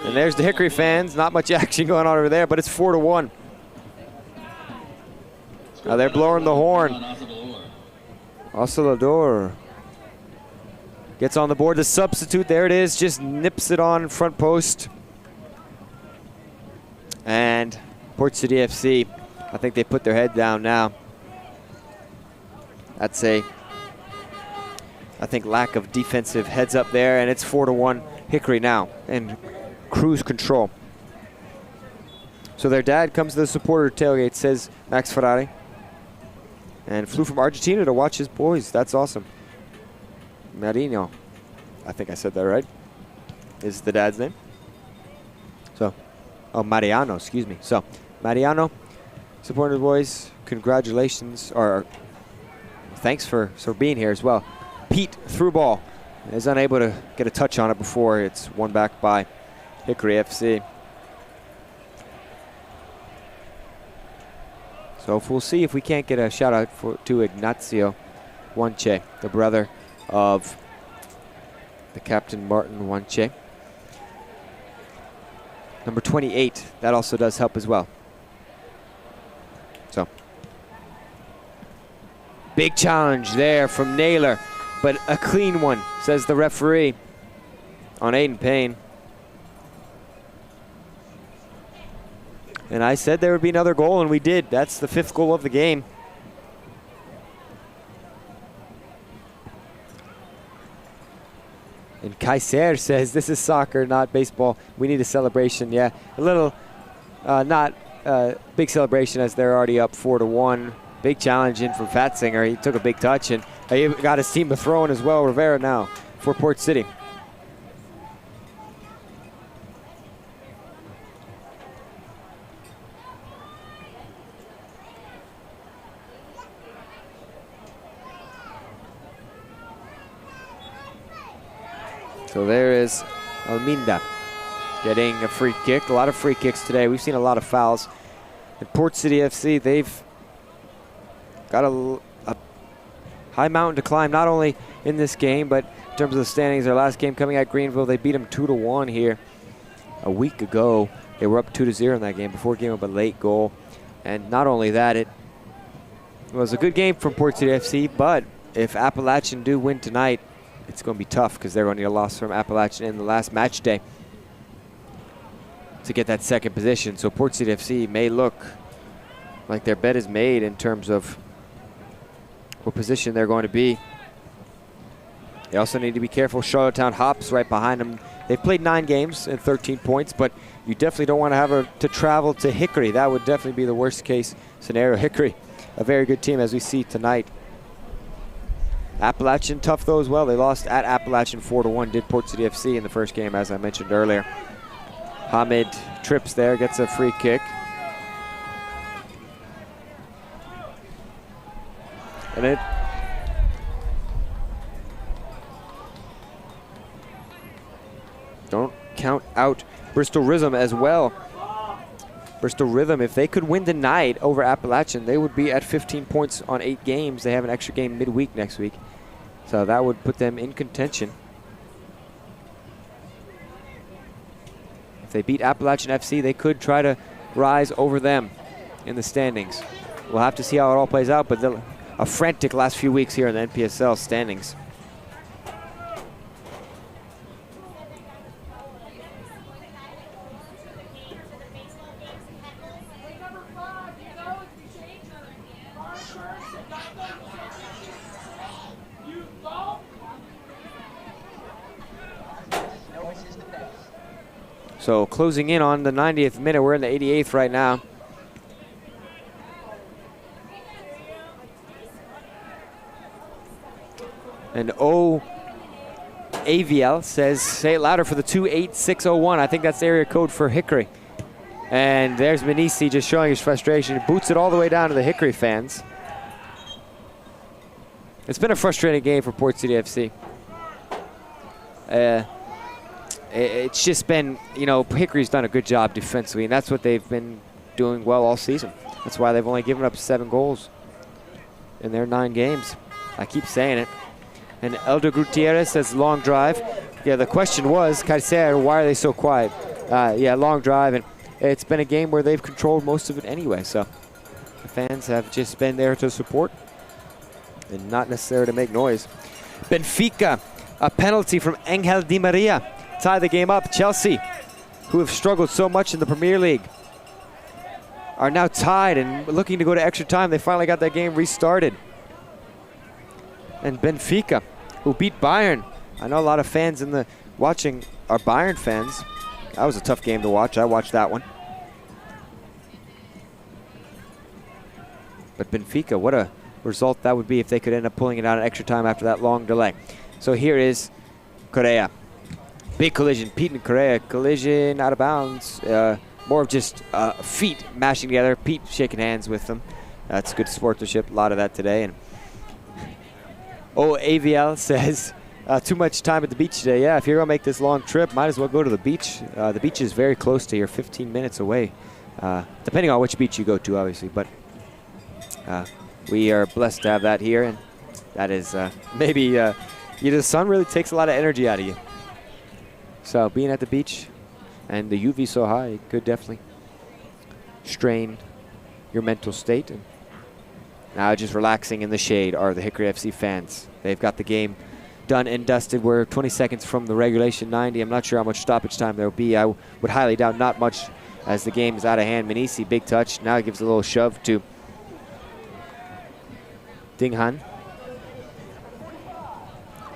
And there's the Hickory fans. Not much action going on over there, but it's 4-1. Now they're blowing the horn. Osadolor gets on the board. The substitute, there it is, just nips it on front post. And Port City FC, I think they put their head down now. That's a, I think, lack of defensive heads up there, and it's 4-1 Hickory now in cruise control. So their dad comes to the supporter tailgate, says Max Ferrari, and flew from Argentina to watch his boys. That's awesome. Marino, I think I said that right, is the dad's name. So, oh, Mariano, excuse me. So, Mariano, supporting the boys, congratulations, or thanks for being here as well. Pete, through ball, is unable to get a touch on it before it's won back by Hickory FC. So we'll see if we can't get a shout out to Ignacio Wanche, the brother of the captain Martin Wanche. Number 28, that also does help as well. So, big challenge there from Naylor, but a clean one, says the referee on Aiden Payne. And I said there would be another goal, and we did. That's the 5th goal of the game. And Kaiser says, this is soccer, not baseball. We need a celebration. Yeah, a little, not big celebration as they're already up 4-1. Big challenge in from Fatzinger. He took a big touch, and he got his team a throw in as well. Rivera now for Port City. So there is Alminda getting a free kick. A lot of free kicks today. We've seen a lot of fouls. And Port City FC, they've got a high mountain to climb, not only in this game, but in terms of the standings. Their last game coming at Greenville, they beat them 2-1 here a week ago. They were up 2-0 in that game before giving up a late goal. And not only that, it was a good game from Port City FC, but if Appalachian do win tonight, it's going to be tough because they're going to get a loss from Appalachian in the last match day to get that second position. So Port City FC may look like their bet is made in terms of what position they're going to be. They also need to be careful. Charlottetown Hops right behind them. They've played 9 games and 13 points, but you definitely don't want to have to travel to Hickory. That would definitely be the worst case scenario. Hickory, a very good team as we see tonight. Appalachian tough though as well. They lost at Appalachian 4-1, did Port City FC in the first game as I mentioned earlier. Hamid trips there, gets a free kick. And it don't count out Bristol Rhythm as well. Bristol Rhythm, if they could win tonight over Appalachian, they would be at 15 points on 8 games. They have an extra game midweek next week. So that would put them in contention. If they beat Appalachian FC, they could try to rise over them in the standings. We'll have to see how it all plays out, but a frantic last few weeks here in the NPSL standings. So closing in on the 90th minute, we're in the 88th right now. And AVL says, say it louder for the 28601. I think that's the area code for Hickory. And there's Manisi just showing his frustration. He boots it all the way down to the Hickory fans. It's been a frustrating game for Port City FC. It's just been, you know, Hickory's done a good job defensively, and that's what they've been doing well all season. That's why they've only given up 7 goals in their 9 games. I keep saying it. And Elder Gutierrez says long drive. Yeah, the question was, Kaiser, why are they so quiet? Yeah, long drive, and it's been a game where they've controlled most of it anyway, so the fans have just been there to support and not necessarily to make noise. Benfica, a penalty from Angel Di Maria. Tie the game up. Chelsea, who have struggled so much in the Premier League, are now tied and looking to go to extra time. They finally got that game restarted. And Benfica, who beat Bayern. I know a lot of fans in the watching are Bayern fans. That was a tough game to watch. I watched that one. But Benfica, what a result that would be if they could end up pulling it out in extra time after that long delay. So here is Correa. Big collision. Pete and Correa. Collision out of bounds. More of just feet mashing together. Pete shaking hands with them. That's good sportsmanship. A lot of that today. And AVL says, too much time at the beach today. Yeah, if you're going to make this long trip, might as well go to the beach. The beach is very close to here, 15 minutes away. Depending on which beach you go to, obviously. But we are blessed to have that here. And that is maybe the sun really takes a lot of energy out of you. So being at the beach and the UV so high, it could definitely strain your mental state. And now just relaxing in the shade are the Hickory FC fans. They've got the game done and dusted. We're 20 seconds from the regulation 90. I'm not sure how much stoppage time there will be. I would highly doubt not much as the game is out of hand. Manisi, big touch. Now he gives a little shove to Ding Han.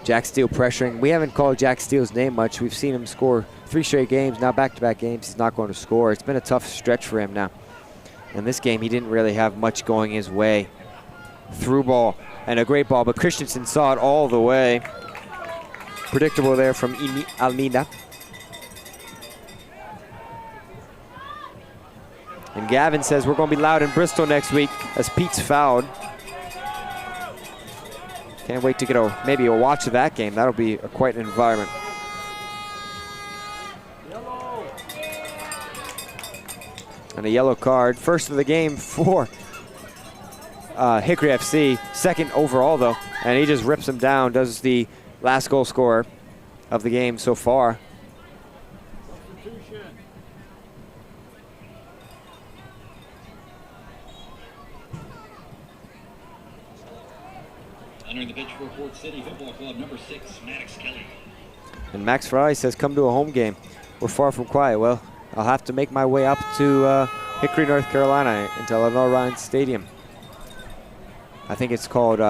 Jack Steele pressuring. We haven't called Jack Steele's name much. We've seen him score 3 straight games, now back-to-back games. He's not going to score. It's been a tough stretch for him now. In this game, he didn't really have much going his way. Through ball and a great ball, but Christensen saw it all the way. Predictable there from Almeida. And Gavin says we're going to be loud in Bristol next week as Pete's fouled. Can't wait to get maybe a watch of that game. That'll be quite an environment. Yellow. And a yellow card. First of the game for Hickory FC. Second overall, though. And he just rips him down. Does the last goal scorer of the game so far. Entering the pitch for Port City Football Club, number 6, Maddox Kelly. And Max Fry says, come to a home game. We're far from quiet. Well, I'll have to make my way up to Hickory, North Carolina, into Lenore Ryan Stadium. I think it's called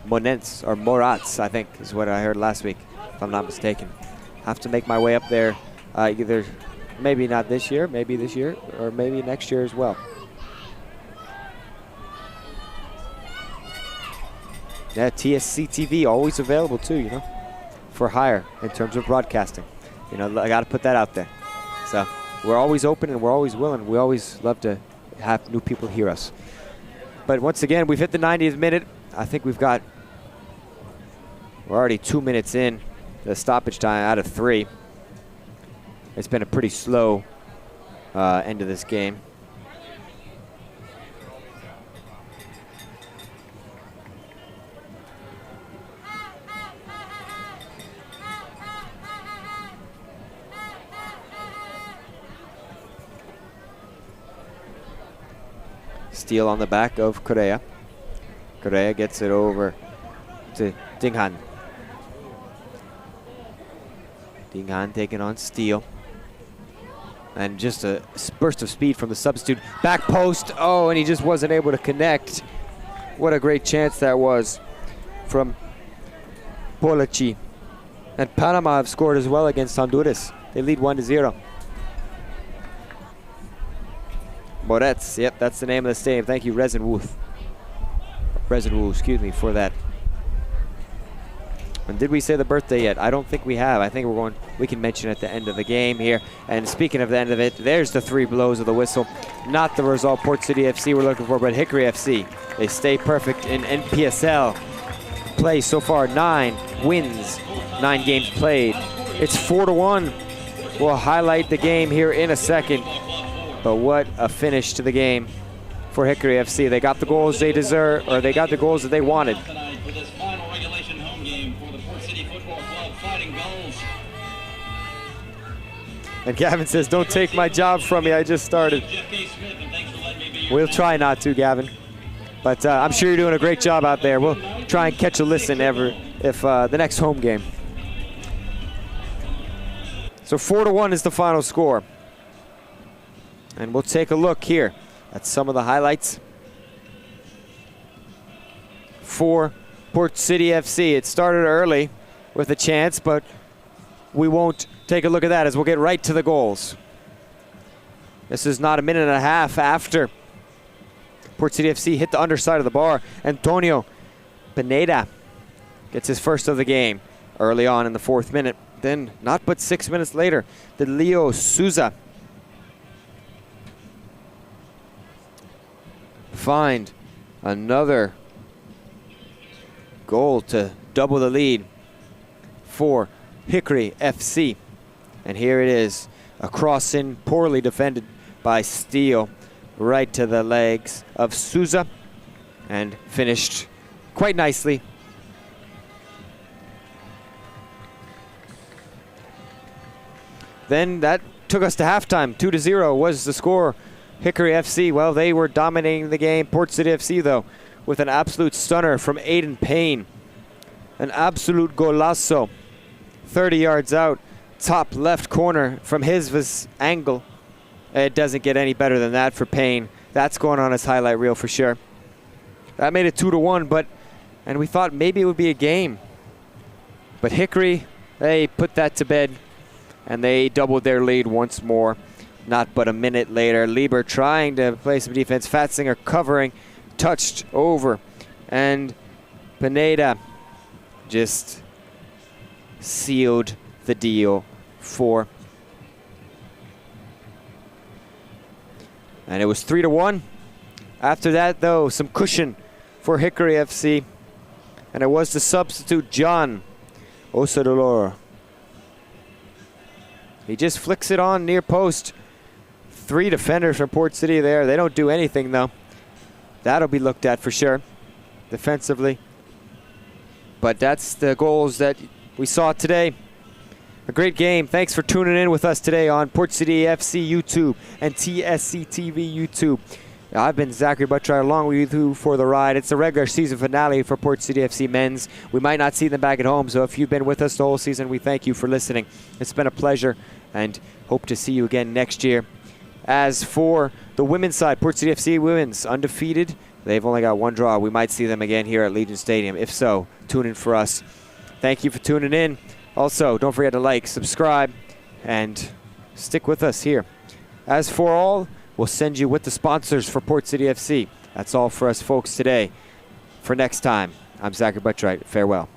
Monents, or Morats, I think is what I heard last week, if I'm not mistaken. Have to make my way up there either, maybe not this year, maybe this year, or maybe next year as well. Yeah, TSC TV always available too, you know, for hire in terms of broadcasting. You know, I got to put that out there. So we're always open and we're always willing. We always love to have new people hear us. But once again, we've hit the 90th minute. I think we're already 2 minutes in the stoppage time out of 3. It's been a pretty slow end of this game. Steal on the back of Correa. Correa gets it over to Dinghan. Dinghan taking on Steele. And just a burst of speed from the substitute. Back post. Oh, and he just wasn't able to connect. What a great chance that was from Polachi. And Panama have scored as well against Honduras. They lead 1-0. Moretz, yep, that's the name of the stadium. Thank you, Rezenwu, excuse me, for that. And did we say the birthday yet? I don't think we have. I think we can mention at the end of the game here. And speaking of the end of it, there's the 3 blows of the whistle. Not the result Port City FC we're looking for, but Hickory FC. They stay perfect in NPSL play so far. 9 wins, 9 games played. It's 4-1. We'll highlight the game here in a second. But what a finish to the game for Hickory FC. They got the goals they deserve, or they got the goals that they wanted. Tonight for this final regulation home game for the Port City Football Club Fighting Gulls. And Gavin says, don't take my job from me, I just started. We'll try not to, Gavin. But I'm sure you're doing a great job out there. We'll try and catch a listen if the next home game. So 4-1 is the final score. And we'll take a look here at some of the highlights for Port City FC. It started early with a chance, but we won't take a look at that as we'll get right to the goals. This is not a minute and a half after Port City FC hit the underside of the bar. Antonio Pineda gets his first of the game early on in the 4th minute. Then, not but 6 minutes later, the Leo Souza find another goal to double the lead for Hickory FC. And here it is, a cross in, poorly defended by Steele, right to the legs of Souza, and finished quite nicely. Then that took us to halftime. 2-0 was the score. Hickory FC, well, they were dominating the game. Port City FC, though, with an absolute stunner from Aiden Payne. An absolute golazo. 30 yards out, top left corner from his angle. It doesn't get any better than that for Payne. That's going on his highlight reel for sure. That made it 2-1, and we thought maybe it would be a game. But Hickory, they put that to bed, and they doubled their lead once more. Not but a minute later, Lieber trying to play some defense. Fatzinger covering, touched over. And Pineda just sealed the deal for. And it was 3-1. After that, though, some cushion for Hickory FC. And it was the substitute, John Osadolor. He just flicks it on near post. 3 defenders from Port City there. They don't do anything, though. That'll be looked at for sure, defensively. But that's the goals that we saw today. A great game. Thanks for tuning in with us today on Port City FC YouTube and TSC TV YouTube. I've been Zachary Butcher along with you for the ride. It's the regular season finale for Port City FC men's. We might not see them back at home, so if you've been with us the whole season, we thank you for listening. It's been a pleasure, and hope to see you again next year. As for the women's side, Port City FC women's undefeated. They've only got one draw. We might see them again here at Legion Stadium. If so, tune in for us. Thank you for tuning in. Also, don't forget to like, subscribe, and stick with us here. As for all, we'll send you with the sponsors for Port City FC. That's all for us folks today. For next time, I'm Zachary Buttright. Farewell.